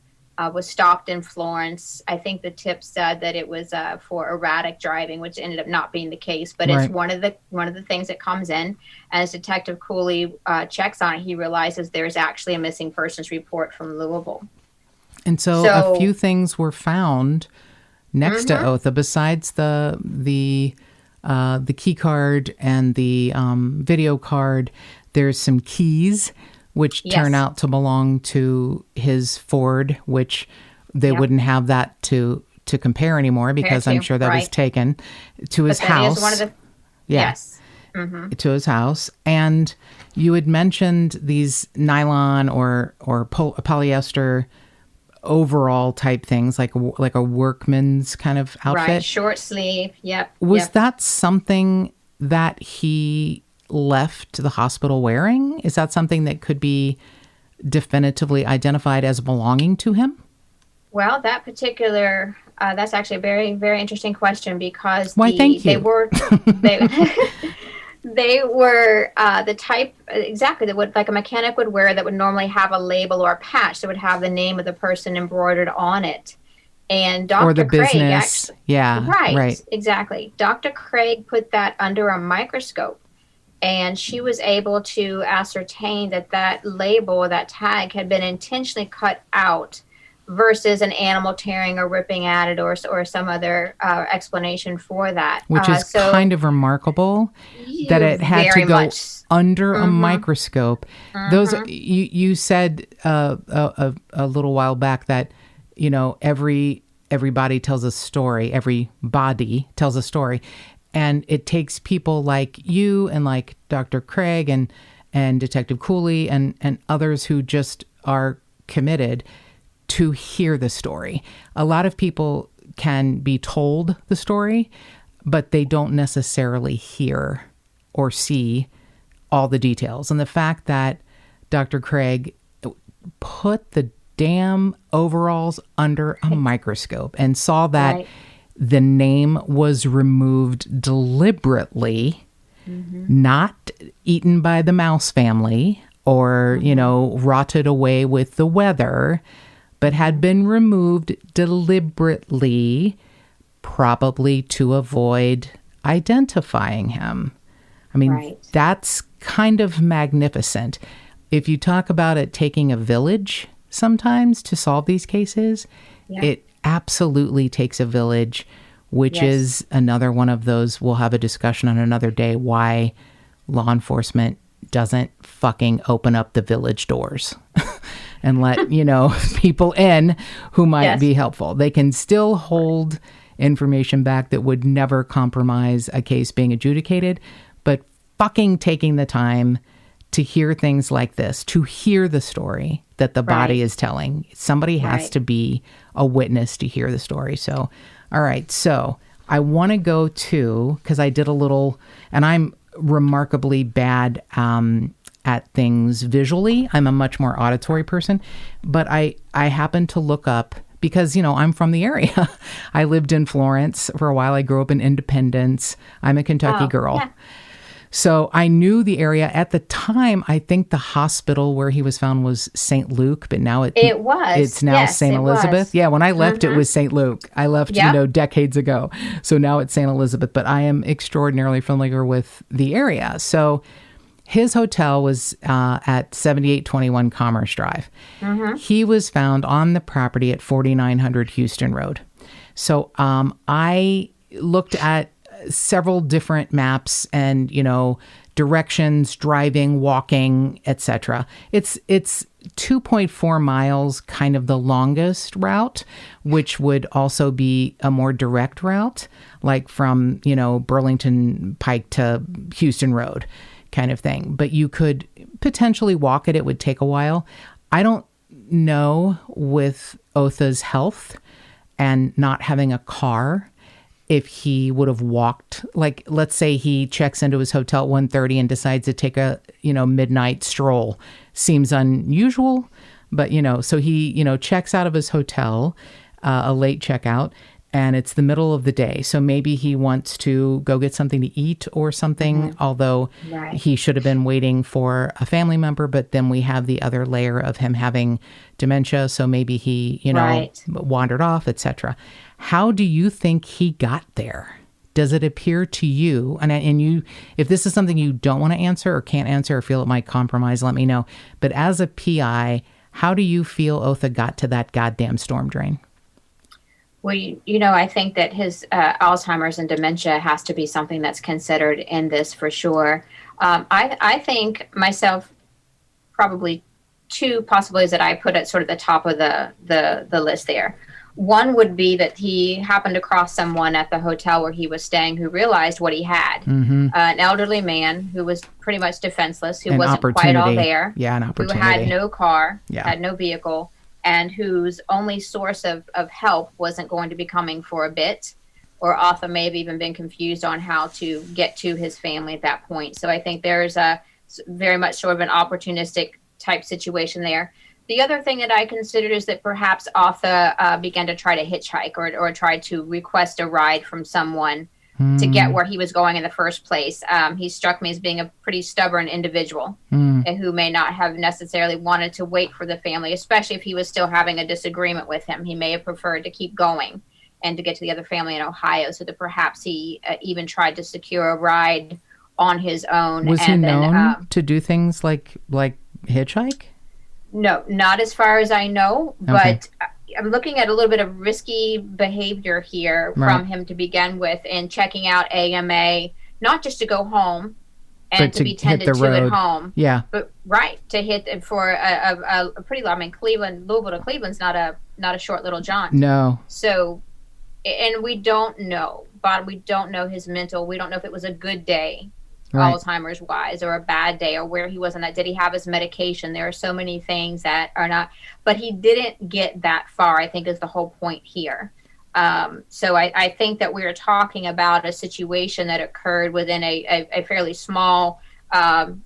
was stopped in Florence. I think the tip said that it was for erratic driving, which ended up not being the case. But right. It's one of the things that comes in. As Detective Cooley checks on it, he realizes there's actually a missing persons report from Louisville. And so a few things were found next to Otha besides the key card and the video card. There's some keys which turn out to belong to his Ford, which they wouldn't have that to compare anymore because I'm sure that was taken to his house. One of the, yes. Mm-hmm. To his house. And you had mentioned these nylon or polyester overall type things, like a workman's kind of outfit. Right, short sleeve, yep. Was that something that he left the hospital wearing? Is that something that could be definitively identified as belonging to him? Well, that particular, that's actually a very, very interesting question because they were they were the type exactly that would, like a mechanic would wear, that would normally have a label or a patch that would have the name of the person embroidered on it. And Dr. Or the Craig business. Right. Exactly. Dr. Craig put that under a microscope, and she was able to ascertain that label, that tag, had been intentionally cut out versus an animal tearing or ripping at it or some other explanation for that. Which is kind of remarkable that it had to go under a microscope. Those you said a little while back that, you know, everybody tells a story, everybody tells a story. And it takes people like you and like Dr. Craig and Detective Cooley and others who just are committed to hear the story. A lot of people can be told the story, but they don't necessarily hear or see all the details. And the fact that Dr. Craig put the damn overalls under a microscope and saw that the name was removed deliberately, not eaten by the mouse family or, you know, rotted away with the weather, but had been removed deliberately, probably to avoid identifying him. I mean, that's kind of magnificent. If you talk about it taking a village sometimes to solve these cases, it absolutely takes a village, which is another one of those, we'll have a discussion on another day, why law enforcement doesn't fucking open up the village doors and let, you know, people in who might be helpful. They can still hold information back that would never compromise a case being adjudicated, but fucking taking the time to hear things like this, to hear the story that the body is telling. Somebody has to be a witness to hear the story. So, all right. So I want to go to, because I did a little, and I'm remarkably bad at things visually. I'm a much more auditory person, but I happened to look up, because, you know, I'm from the area. I lived in Florence for a while. I grew up in Independence. I'm a Kentucky girl. So I knew the area at the time. I think the hospital where he was found was St. Luke, but now it's now yes, St. Elizabeth. Yeah, when I left, it was St. Luke. I left, decades ago. So now it's St. Elizabeth, but I am extraordinarily familiar with the area. So his hotel was at 7821 Commerce Drive. He was found on the property at 4900 Houston Road. So I looked at several different maps and, directions, driving, walking, etc. It's 2.4 miles, kind of the longest route, which would also be a more direct route, like from, Burlington Pike to Houston Road kind of thing. But you could potentially walk it. It would take a while. I don't know with Otha's health and not having a car, if he would have walked, like, let's say he checks into his hotel at 1:30 and decides to take a, midnight stroll. Seems unusual, but, so he, checks out of his hotel, a late checkout, and it's the middle of the day. So maybe he wants to go get something to eat or something, although he should have been waiting for a family member. But then we have the other layer of him having dementia. So maybe he, wandered off, etc. How do you think he got there? Does it appear to you, and you, if this is something you don't want to answer or can't answer or feel it might compromise, let me know. But as a PI, how do you feel Otha got to that goddamn storm drain? Well, I think that his Alzheimer's and dementia has to be something that's considered in this for sure. I think myself, probably two possibilities that I put at sort of the top of the list there. One would be that he happened to cross someone at the hotel where he was staying who realized what he had. An elderly man who was pretty much defenseless, who wasn't quite all there, an opportunity, who had no car, had no vehicle, and whose only source of help wasn't going to be coming for a bit, or Otha may have even been confused on how to get to his family at that point. So I think there's a very much sort of an opportunistic type situation there. The other thing that I considered is that perhaps Otha began to try to hitchhike or try to request a ride from someone to get where he was going in the first place. He struck me as being a pretty stubborn individual who may not have necessarily wanted to wait for the family, especially if he was still having a disagreement with him. He may have preferred to keep going and to get to the other family in Ohio, so that perhaps he even tried to secure a ride on his own. Was he known to do things like hitchhike? No, not as far as I know, but I'm looking at a little bit of risky behavior here from him to begin with, in checking out AMA, not just to go home and to be tended to at home. Yeah. But to hit for a pretty long, Louisville to Cleveland's not a short little jaunt. No. So, and we don't know, but we don't know his mental, we don't know if it was a good day. Alzheimer's wise, or a bad day, or where he was on that. Did he have his medication? There are so many things that are not, but he didn't get that far, I think, is the whole point here. So I think that we're talking about a situation that occurred within a fairly small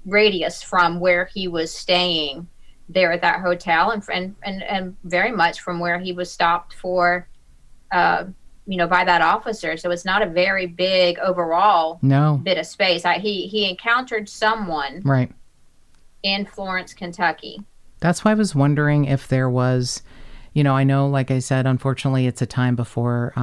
radius from where he was staying there at that hotel, and very much from where he was stopped for by that officer. So it's not a very big overall bit of space. He encountered someone in Florence, Kentucky. That's why I was wondering if there was, I know, like I said, unfortunately, it's a time before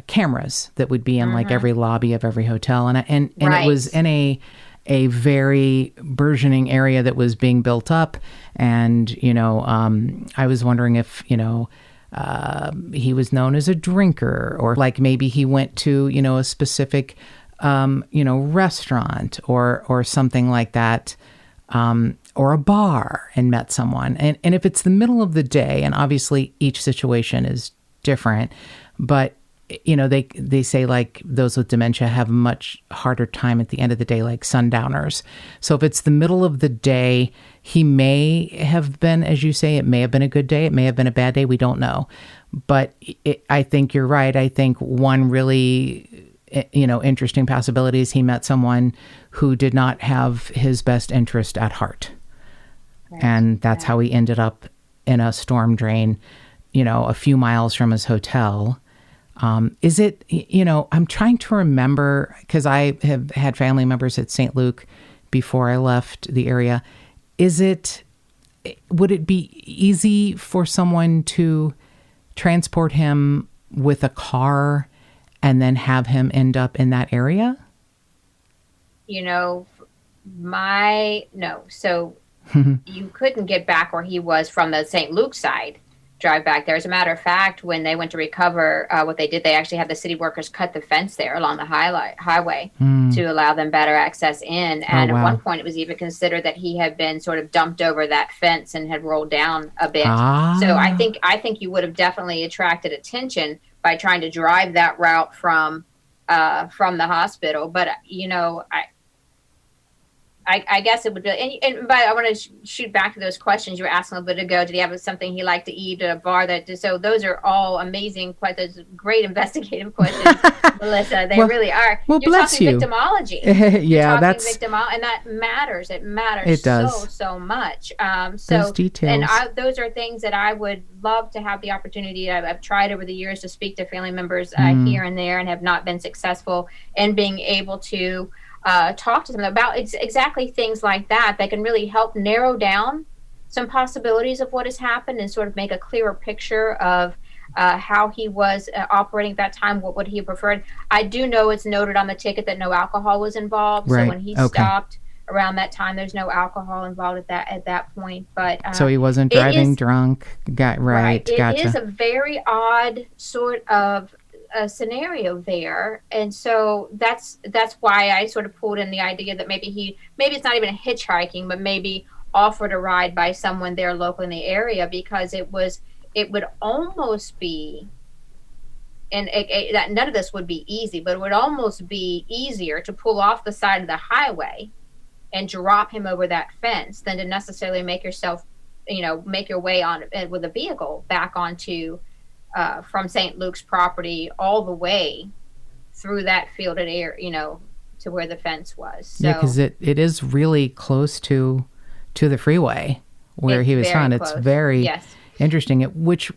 cameras that would be in like every lobby of every hotel, and it was in a very burgeoning area that was being built up, and I was wondering if he was known as a drinker, or like maybe he went to, a specific, restaurant or something like that, or a bar and met someone. And if it's the middle of the day, and obviously each situation is different, but they say like those with dementia have a much harder time at the end of the day, like sundowners. So if it's the middle of the day, he may have been, as you say, it may have been a good day, it may have been a bad day, we don't know. But I think you're right. I think one really, interesting possibility is he met someone who did not have his best interest at heart. And that's how he ended up in a storm drain, a few miles from his hotel. Is it, I'm trying to remember, because I have had family members at St. Luke before I left the area. Would it be easy for someone to transport him with a car and then have him end up in that area? No. So you couldn't get back where he was from the St. Luke side, drive back there. As a matter of fact, when they went to recover, what they did, they actually had the city workers cut the fence there along the highway to allow them better access in. And wow. At one point, it was even considered that he had been sort of dumped over that fence and had rolled down a bit. So I think you would have definitely attracted attention by trying to drive that route from the hospital. But I guess it would be, but I want to shoot back to those questions you were asking a little bit ago. Did he have something he liked to eat at a bar? So those are all amazing, quite those great investigative questions, Melissa. They really are. Well, You're bless talking you. Victimology. And that matters. It matters. It does so much. Those details. And those are things that I would love to have the opportunity. I've tried over the years to speak to family members here and there, and have not been successful in being able to talk to them about exactly things like that can really help narrow down some possibilities of what has happened and sort of make a clearer picture of how he was operating at that time. What would he have preferred? I do know it's noted on the ticket that no alcohol was involved. Right. So when he stopped around that time, there's no alcohol involved at that point. But so he wasn't driving drunk. Right. Gotcha. It is a very odd sort of a scenario there, and so that's why I sort of pulled in the idea that maybe it's not even a hitchhiking, but maybe offered a ride by someone there local in the area, because it would almost be, and that none of this would be easy, but it would almost be easier to pull off the side of the highway and drop him over that fence than to necessarily make your way on with a vehicle back onto from St. Luke's property all the way through that fielded area, to where the fence was. So, yeah, because it is really close to the freeway where he was found. Close. It's very interesting. Which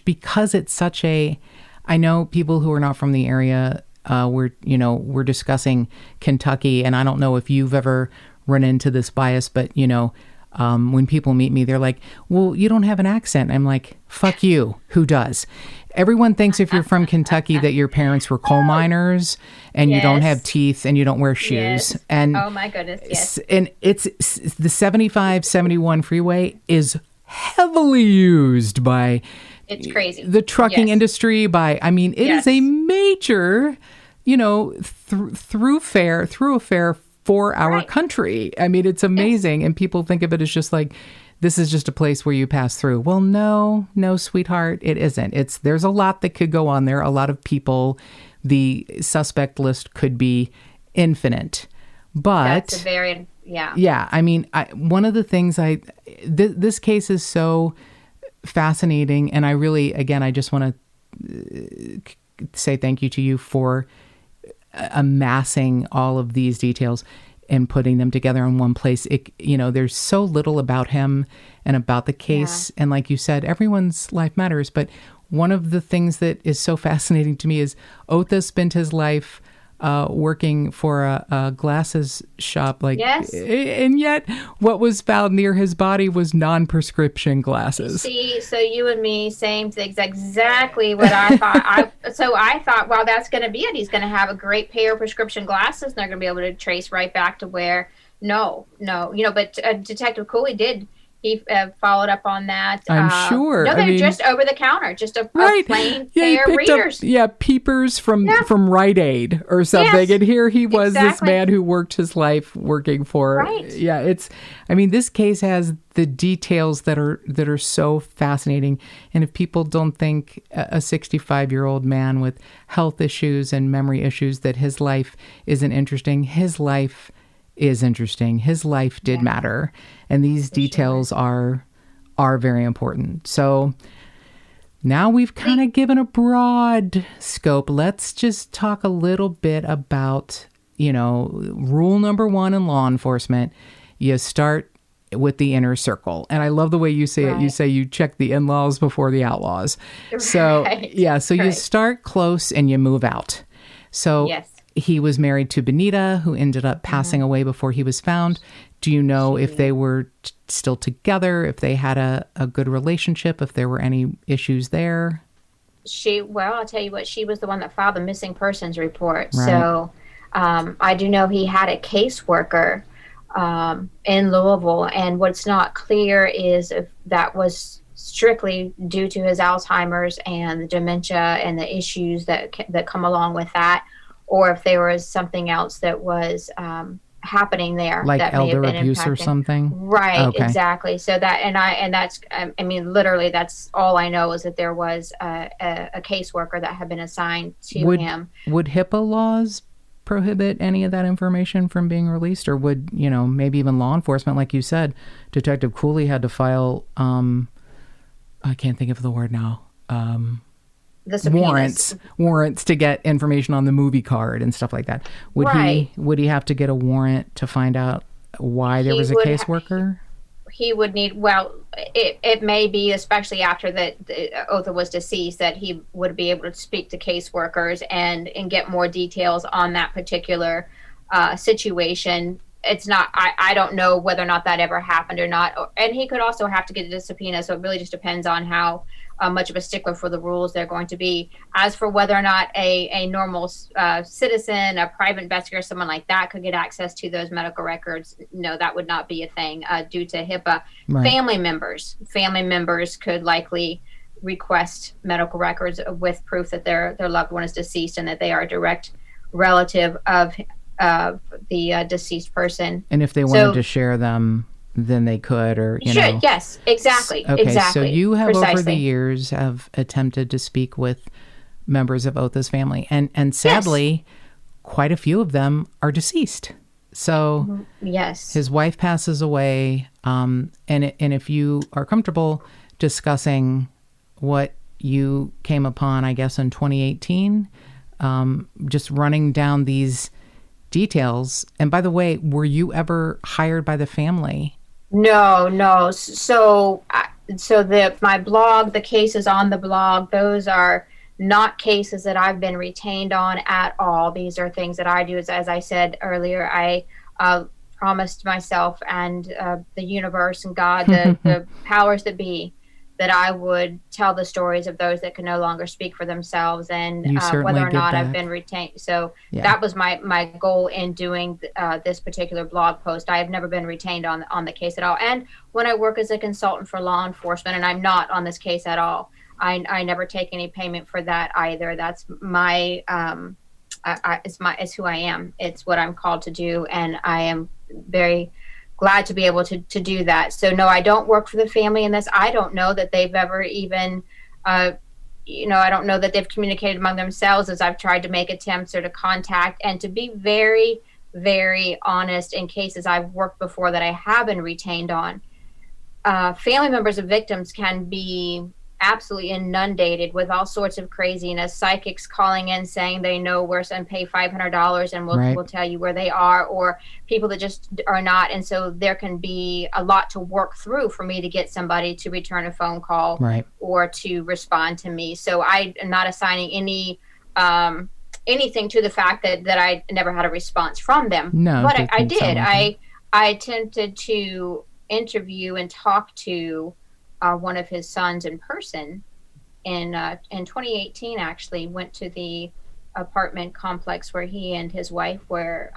because it's such a, I know people who are not from the area. We're discussing Kentucky, and I don't know if you've ever run into this bias, but when people meet me, they're like, well, you don't have an accent. I'm like, fuck you. Who does? Everyone thinks if you're from Kentucky that your parents were coal miners and you don't have teeth and you don't wear shoes. Yes. And oh my goodness, yes. And it's the 75-71 freeway is heavily used by it's crazy. The trucking industry it is a major, thoroughfare for our country. I mean, it's amazing. Yes. And people think of it as just like, this is just a place where you pass through. Well, no, sweetheart, it isn't. There's a lot that could go on there. A lot of people, the suspect list could be infinite. But that's a very, yeah. I mean, one of the things this case is so fascinating. And I really, again, I just want to say thank you to you for amassing all of these details and putting them together in one place. There's so little about him and about the case. Yeah. And like you said, everyone's life matters. But one of the things that is so fascinating to me is Otha spent his life working for a glasses shop, and yet what was found near his body was non-prescription glasses. See, so you and me, same things, exactly what I thought. I thought, well, that's going to be it. He's going to have a great pair of prescription glasses, and they're going to be able to trace right back to where. No, but Detective Cooley did. He followed up on that. I'm sure. No, they're just over the counter, just a plain pair of readers. Peepers from Rite Aid or something. Yes, and here he was, this man who worked his life working for. Right. Yeah, this case has the details that are so fascinating. And if people don't think a 65-year-old man with health issues and memory issues that his life isn't interesting, his life is interesting. His life did matter. And these details are very important. So now we've kind of given a broad scope. Let's just talk a little bit about, rule number 1 in law enforcement. You start with the inner circle. And I love the way you say it. You say you check the in-laws before the outlaws. So so you start close and you move out. So he was married to Benita, who ended up passing away before he was found. Do you know if they were still together, if they had a good relationship, if there were any issues there? I'll tell you what, she was the one that filed the missing persons report. Right. So I do know he had a caseworker in Louisville, and what's not clear is if that was strictly due to his Alzheimer's and the dementia and the issues that come along with that, or if there was something else that was happening there, like that elder may have been abuse impacting. Or something. Right, okay. Exactly. So that's literally that's all I know, is that there was a caseworker that had been assigned to him. Would HIPAA laws prohibit any of that information from being released, or would, maybe even law enforcement, like you said, Detective Cooley had to file, I can't think of the word now, the warrants to get information on the movie card and stuff like that. Would he have to get a warrant to find out why there was a caseworker? He would need, it may be, especially after the Otha was deceased, that he would be able to speak to caseworkers and get more details on that particular situation. It's not, I don't know whether or not that ever happened or not. And he could also have to get a subpoena. So it really just depends on how much of a stickler for the rules they're going to be. As for whether or not a normal citizen, a private investigator, someone like that could get access to those medical records, no, that would not be a thing due to HIPAA. Right. Family members could likely request medical records with proof that their loved one is deceased and that they are a direct relative of the deceased person. And if they wanted to share them, then they could, or yes, exactly. Okay, exactly. So you have over the years have attempted to speak with members of Otha's family, and sadly, quite a few of them are deceased. So his wife passes away, and if you are comfortable discussing what you came upon, I guess in 2018, just running down these details. And by the way, were you ever hired by the family? No. So my blog, the cases on the blog, those are not cases that I've been retained on at all. These are things that I do. As I said earlier, I promised myself and the universe and God, the powers that be, that I would tell the stories of those that can no longer speak for themselves, and whether or not I've been retained. So that was my goal in doing this particular blog post. I have never been retained on the case at all. And when I work as a consultant for law enforcement, and I'm not on this case at all, I never take any payment for that either. That's my it's who I am. It's what I'm called to do, and I am very glad to be able to do that. So no, I don't work for the family in this. I don't know that they've ever even, I don't know that they've communicated among themselves as I've tried to make attempts or to contact. And to be very, very honest, in cases I've worked before that I have been retained on, family members of victims can be absolutely inundated with all sorts of craziness. Psychics calling in saying they know where, and pay $500 and we'll tell you where they are, or people that just are not. And so there can be a lot to work through for me to get somebody to return a phone call or to respond to me. So I am not assigning anything to the fact that I never had a response from them. No, but I did. I attempted to interview and talk to one of his sons in person in 2018. Actually went to the apartment complex where he and his wife were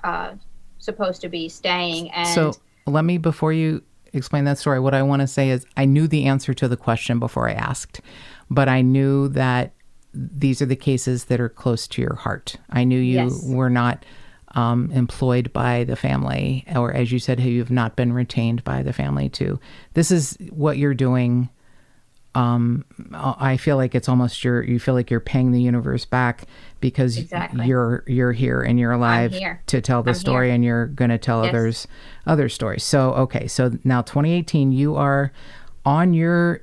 supposed to be staying. And so let me, before you explain that story, what I want to say is I knew the answer to the question before I asked, but I knew that these are the cases that are close to your heart. I knew you were not employed by the family, or as you said, you've not been retained by the family too. This is what you're doing. I feel like it's almost you feel like you're paying the universe back because you're here and you're alive to tell the story, and you're going to tell other stories. So, okay. So now 2018, you are on your,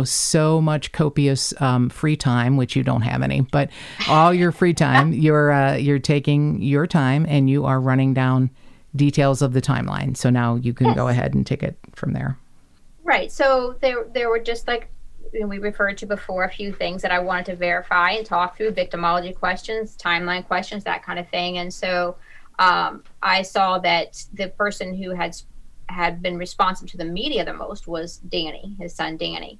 so much copious free time, which you don't have any, but all your free time, you're taking your time and you are running down details of the timeline. So now you can go ahead and take it from there. Right. So there were just like we referred to before, a few things that I wanted to verify and talk through: victimology questions, timeline questions, that kind of thing. And so I saw that the person who had been responsive to the media the most was Danny, his son Danny.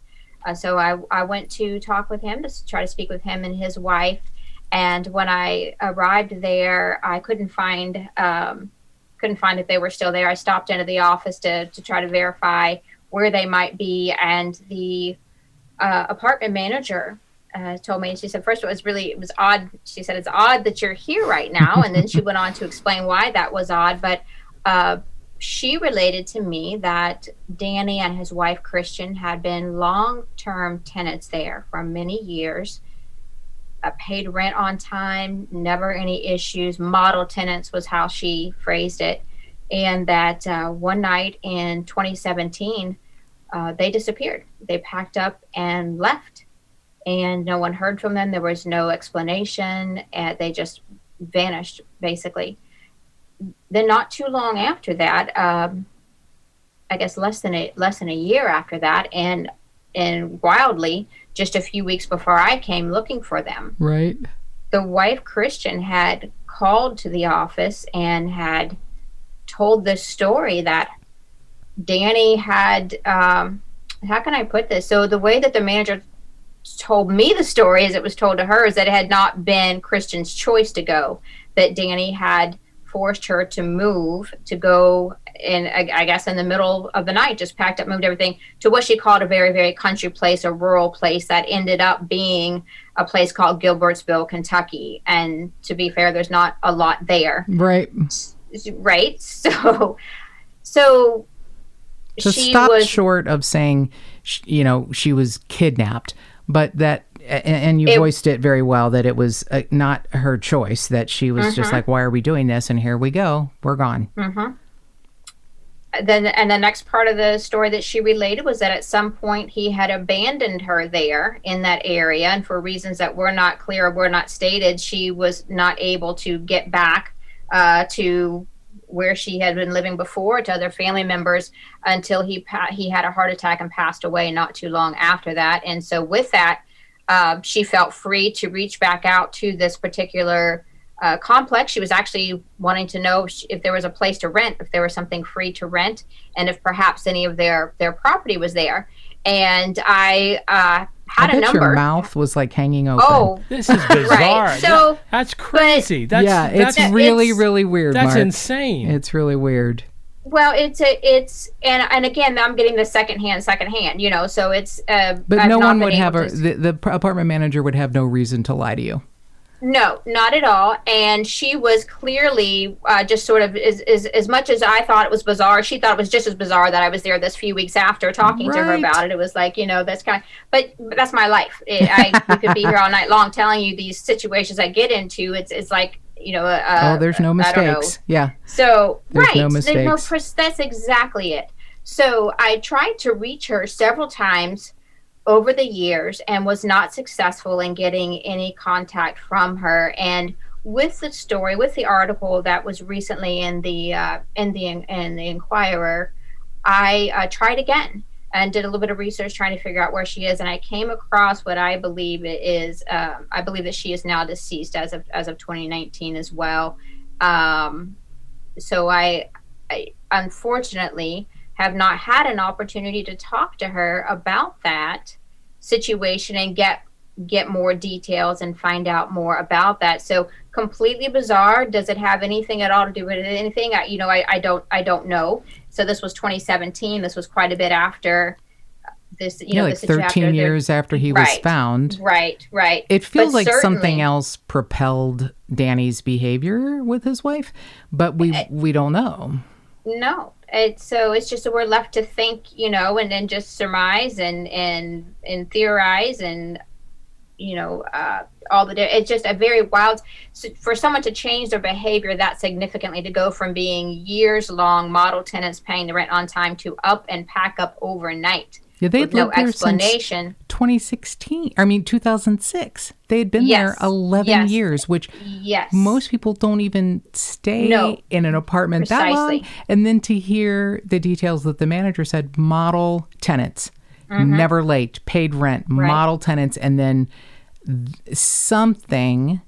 So I went to talk with him, to try to speak with him and his wife. And when I arrived there, I couldn't find if they were still there. I stopped into the office to try to verify where they might be. And the apartment manager told me, she said, first of all, it was odd. She said, it's odd that you're here right now. And then she went on to explain why that was odd. But she related to me that Danny and his wife, Christian, had been long-term tenants there for many years, paid rent on time, never any issues. Model tenants was how she phrased it. And that one night in 2017, they disappeared. They packed up and left. And no one heard from them. There was no explanation. They just vanished, basically. Then not too long after that, I guess less than a year after that, and wildly, just a few weeks before I came looking for them, right, the wife, Christian, had called to the office and had told this story that Danny had, how can I put this? So the way that the manager told me the story, as it was told to her, is that it had not been Christian's choice to go, that Danny had forced her to move, to go in, I guess, in the middle of the night, just packed up, moved everything to what she called a very, very country place, a rural place that ended up being a place called Gilbertsville, Kentucky. And to be fair, there's not a lot there. Right. Right. So she stopped was short of saying, she was kidnapped, but that, and you voiced it very well, that it was not her choice, that she was just like, why are we doing this? And here we go. We're gone. Then, and the next part of the story that she related was that at some point he had abandoned her there in that area. And for reasons that were not clear or were not stated, she was not able to get back to where she had been living before, to other family members, until he had a heart attack and passed away not too long after that. And so with that, she felt free to reach back out to this particular complex. She was actually wanting to know if there was a place to rent, if there was something free to rent, and if perhaps any of their property was there. And I had a number. Your mouth was like hanging open. Oh, this is bizarre. Right. So that's crazy. It's really, really weird. That's Mark. insane. It's really weird. Well, and again, I'm getting the secondhand, so it's. But I've no not one been would able have the apartment manager would have no reason to lie to you. No, not at all. And she was clearly just sort of, as much as I thought it was bizarre, she thought it was just as bizarre that I was there this few weeks after talking to her about it. It was like, that's kind of, but that's my life. We could be here all night long telling you these situations I get into. It's like, there's no mistakes. Yeah. So, there's no mistakes. That's exactly it. So I tried to reach her several times over the years and was not successful in getting any contact from her. And with the story, with the article that was recently in the Inquirer, I tried again and did a little bit of research trying to figure out where she is. And I came across what I believe is, I believe that she is now deceased as of 2019 as well. So I unfortunately have not had an opportunity to talk to her about that situation and get more details and find out more about that. So completely bizarre. Does it have anything at all to do with anything? I don't know. So this was 2017. This was quite a bit after this. Like 13 years after he was found. Right. It feels like something else propelled Danny's behavior with his wife, but we don't know. No. It's just that we're left to think, and then just surmise and theorize and, all it's just a very wild, for someone to change their behavior that significantly, to go from being years long model tenants paying the rent on time to up and pack up overnight. Yeah, they'd with no lived there explanation. Since 2006. They had been there 11 years, which most people don't even stay in an apartment that long. And then to hear the details that the manager said, model tenants, never late, paid rent, model tenants, and then something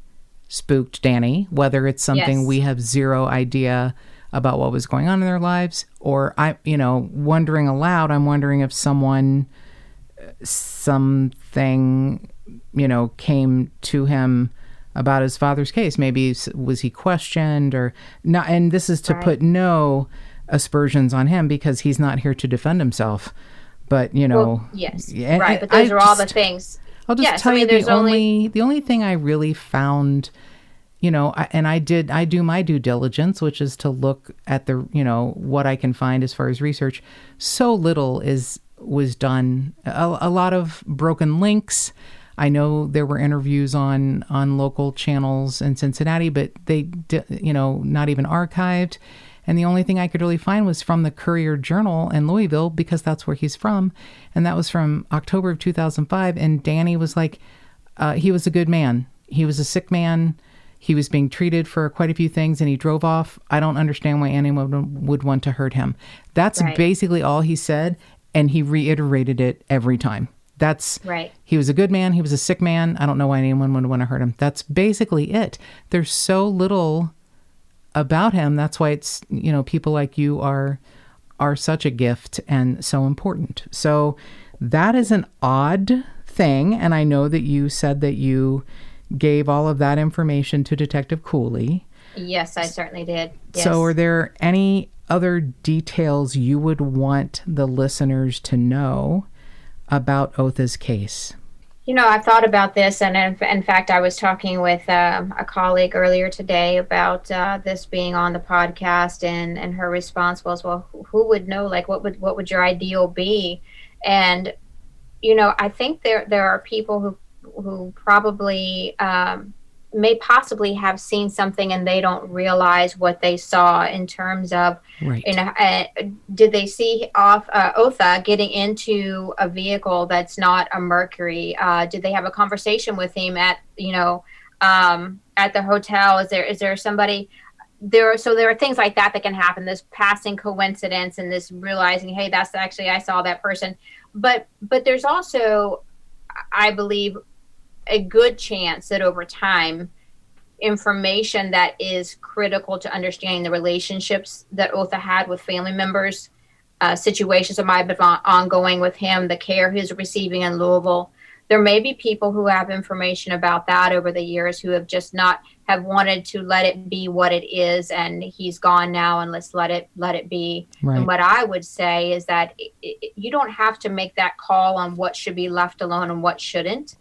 spooked Danny, whether it's something we have zero idea about what was going on in their lives, or wondering aloud, I'm wondering if something, came to him about his father's case. Maybe was he questioned or not? And this is to put no aspersions on him because he's not here to defend himself. But but those are all the things. I'll just tell you the only thing I really found, and I do my due diligence, which is to look at the, what I can find as far as research. So little was done. A lot of broken links. I know there were interviews on local channels in Cincinnati, but they, not even archived. And the only thing I could really find was from the Courier-Journal in Louisville, because that's where he's from. And that was from October of 2005. And Danny was like, he was a good man. He was a sick man. He was being treated for quite a few things, and he drove off. I don't understand why anyone would want to hurt him. That's basically all he said, and he reiterated it every time. That's he was a good man. He was a sick man. I don't know why anyone would want to hurt him. That's basically it. There's so little about him. That's why it's, people like you are such a gift and so important. So that is an odd thing. And I know that you said that you gave all of that information to Detective Cooley. Yes, I certainly did. Yes. So are there any other details you would want the listeners to know about Otha's case? I've thought about this, and in fact, I was talking with a colleague earlier today about this being on the podcast, and her response was, "Well, who would know? Like, what would your ideal be?" And I think there are people who probably may possibly have seen something and they don't realize what they saw in terms of, did they see Otha getting into a vehicle that's not a Mercury? Did they have a conversation with him at the hotel? Is there somebody there? So there are things like that can happen. This passing coincidence and this realizing, hey, that's actually, I saw that person. But there's also, I believe, a good chance that over time, information that is critical to understanding the relationships that Otha had with family members, situations that might have been ongoing with him, the care he's receiving in Louisville. There may be people who have information about that over the years who have just not have wanted to let it be what it is, and he's gone now, and let's let it be. Right. And what I would say is that you don't have to make that call on what should be left alone and what shouldn't.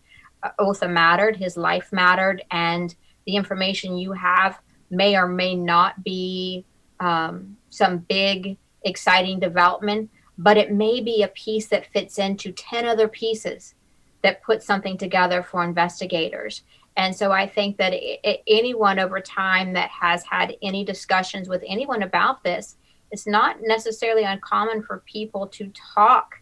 Otha mattered, his life mattered, and the information you have may or may not be some big, exciting development, but it may be a piece that fits into 10 other pieces that put something together for investigators. And so I think that anyone over time that has had any discussions with anyone about this, it's not necessarily uncommon for people to talk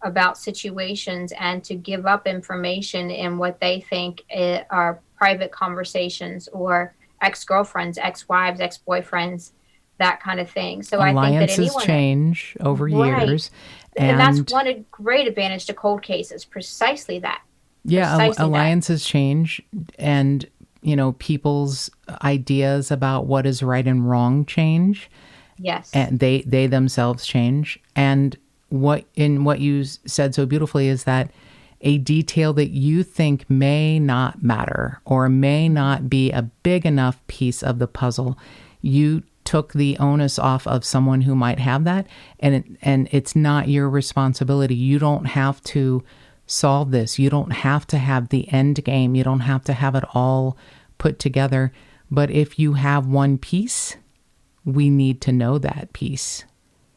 about situations and to give up information in what they think are private conversations or ex-girlfriends, ex-wives, ex-boyfriends, that kind of thing. So I think that anyone change over years. And that's one great advantage to cold cases, precisely that. Yeah, alliances change, and people's ideas about what is right and wrong change. Yes. And they themselves change. And what you said so beautifully is that a detail that you think may not matter or may not be a big enough piece of the puzzle, you took the onus off of someone who might have that, and it's not your responsibility. You don't have to solve this. You don't have to have the end game. You don't have to have it all put together. But if you have one piece, we need to know that piece.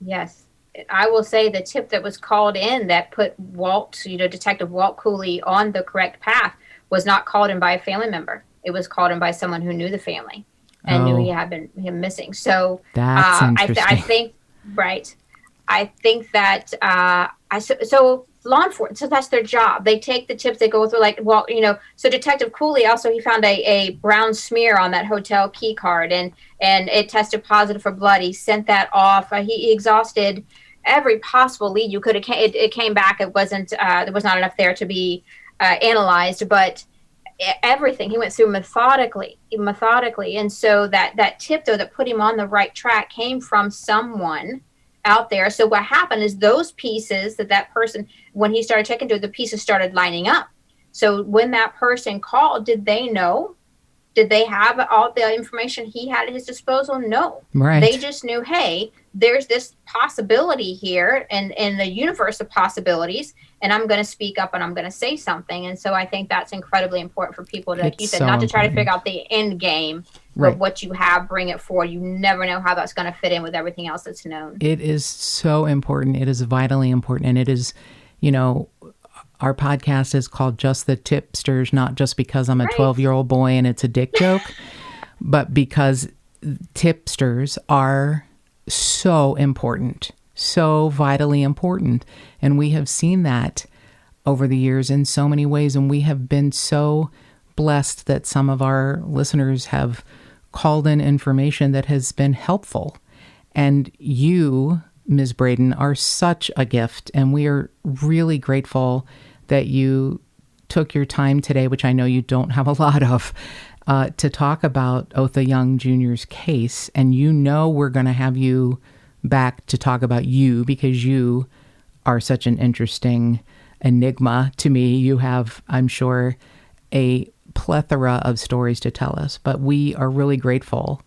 Yes. I will say the tip that was called in that put Detective Walt Cooley on the correct path was not called in by a family member. It was called in by someone who knew the family and knew he had been missing. So that's interesting. I think that so law enforcement, so that's their job. They take the tips, they go through so Detective Cooley also, he found a brown smear on that hotel key card, and it tested positive for blood. He sent that off. He exhausted every possible lead you could have. It came back. It wasn't, there was not enough there to be analyzed, but everything he went through methodically. And so that tip, though, that put him on the right track came from someone out there. So what happened is those pieces that person, when he started checking to it, the pieces started lining up. So when that person called, did they know? Did they have all the information he had at his disposal? No. Right. They just knew, hey, there's this possibility here and in the universe of possibilities, and I'm going to speak up and I'm going to say something. And so I think that's incredibly important for people to, like you said, so not to try important. to figure out the end game, Right. but what you have, bring it forward. You never know how that's going to fit in with everything else that's known. It is so important. It is vitally important. And it is, our podcast is called Just the Tip-Sters, not just because I'm a 12-year-old boy and it's a dick joke, but because tipsters are so important, so vitally important. And we have seen that over the years in so many ways. And we have been so blessed that some of our listeners have called in information that has been helpful. And you, Ms. Braden, are such a gift. And we are really grateful that you took your time today, which I know you don't have a lot of, to talk about Otha Young Jr.'s case. And we're going to have you back to talk about you because you are such an interesting enigma to me. You have, I'm sure, a plethora of stories to tell us, but we are really grateful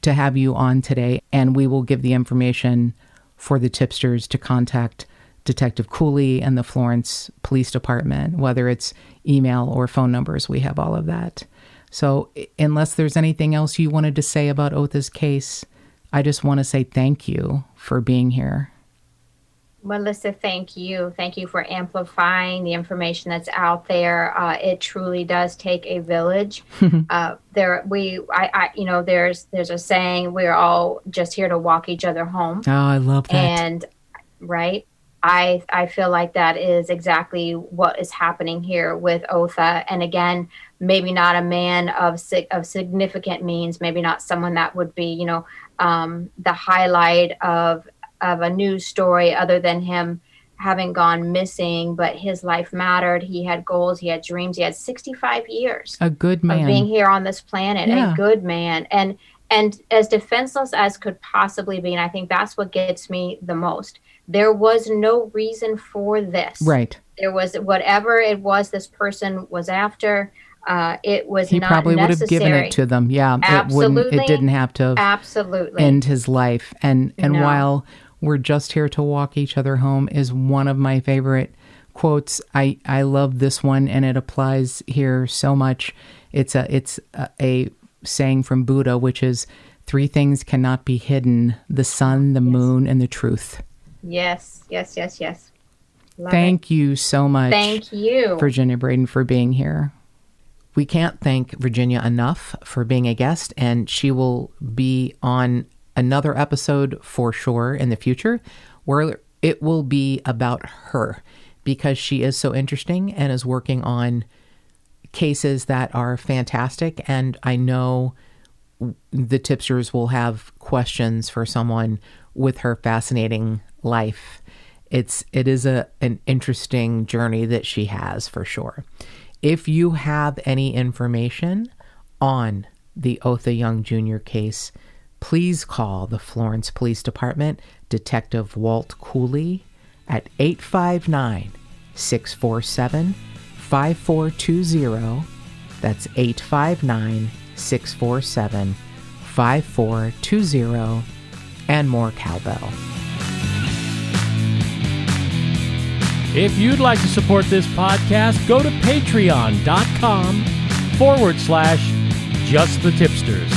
to have you on today, and we will give the information for the tipsters to contact Detective Cooley and the Florence Police Department, whether it's email or phone numbers. We have all of that. So unless there's anything else you wanted to say about Otha's case, I just want to say thank you for being here. Melissa, thank you. Thank you for amplifying the information that's out there. It truly does take a village. There's a saying, we're all just here to walk each other home. Oh, I love that. And right, I feel like that is exactly what is happening here with Otha. And again, maybe not a man of significant means, maybe not someone that would be, the highlight of a news story other than him having gone missing, but his life mattered. He had goals, he had dreams, he had 65 years a good man of being here on this planet. Yeah. A good man, and as defenseless as could possibly be. And I think that's what gets me the most. There was no reason for this. Right. There was whatever it was this person was after. It was he not probably necessary. would have given it to them. Yeah, absolutely. It didn't have to absolutely end his life. And No. while we're just here to walk each other home is one of my favorite quotes. I love this one, and it applies here so much. It's a saying from Buddha, which is 3 things cannot be hidden: the sun, the moon, and the truth. Yes. Love Thank you so much. Thank you, Virginia Braden, for being here. We can't thank Virginia enough for being a guest, and she will be on another episode for sure in the future where it will be about her, because she is so interesting and is working on cases that are fantastic. And I know the tipsters will have questions for someone with her fascinating life. It is an interesting journey that she has, for sure. If you have any information on the Otha Young Jr. case, please call the Florence Police Department, Detective Walt Cooley, at 859-647-5420. That's 859-647-5420, and more cowbell. If you'd like to support this podcast, go to patreon.com/Just the Tipsters.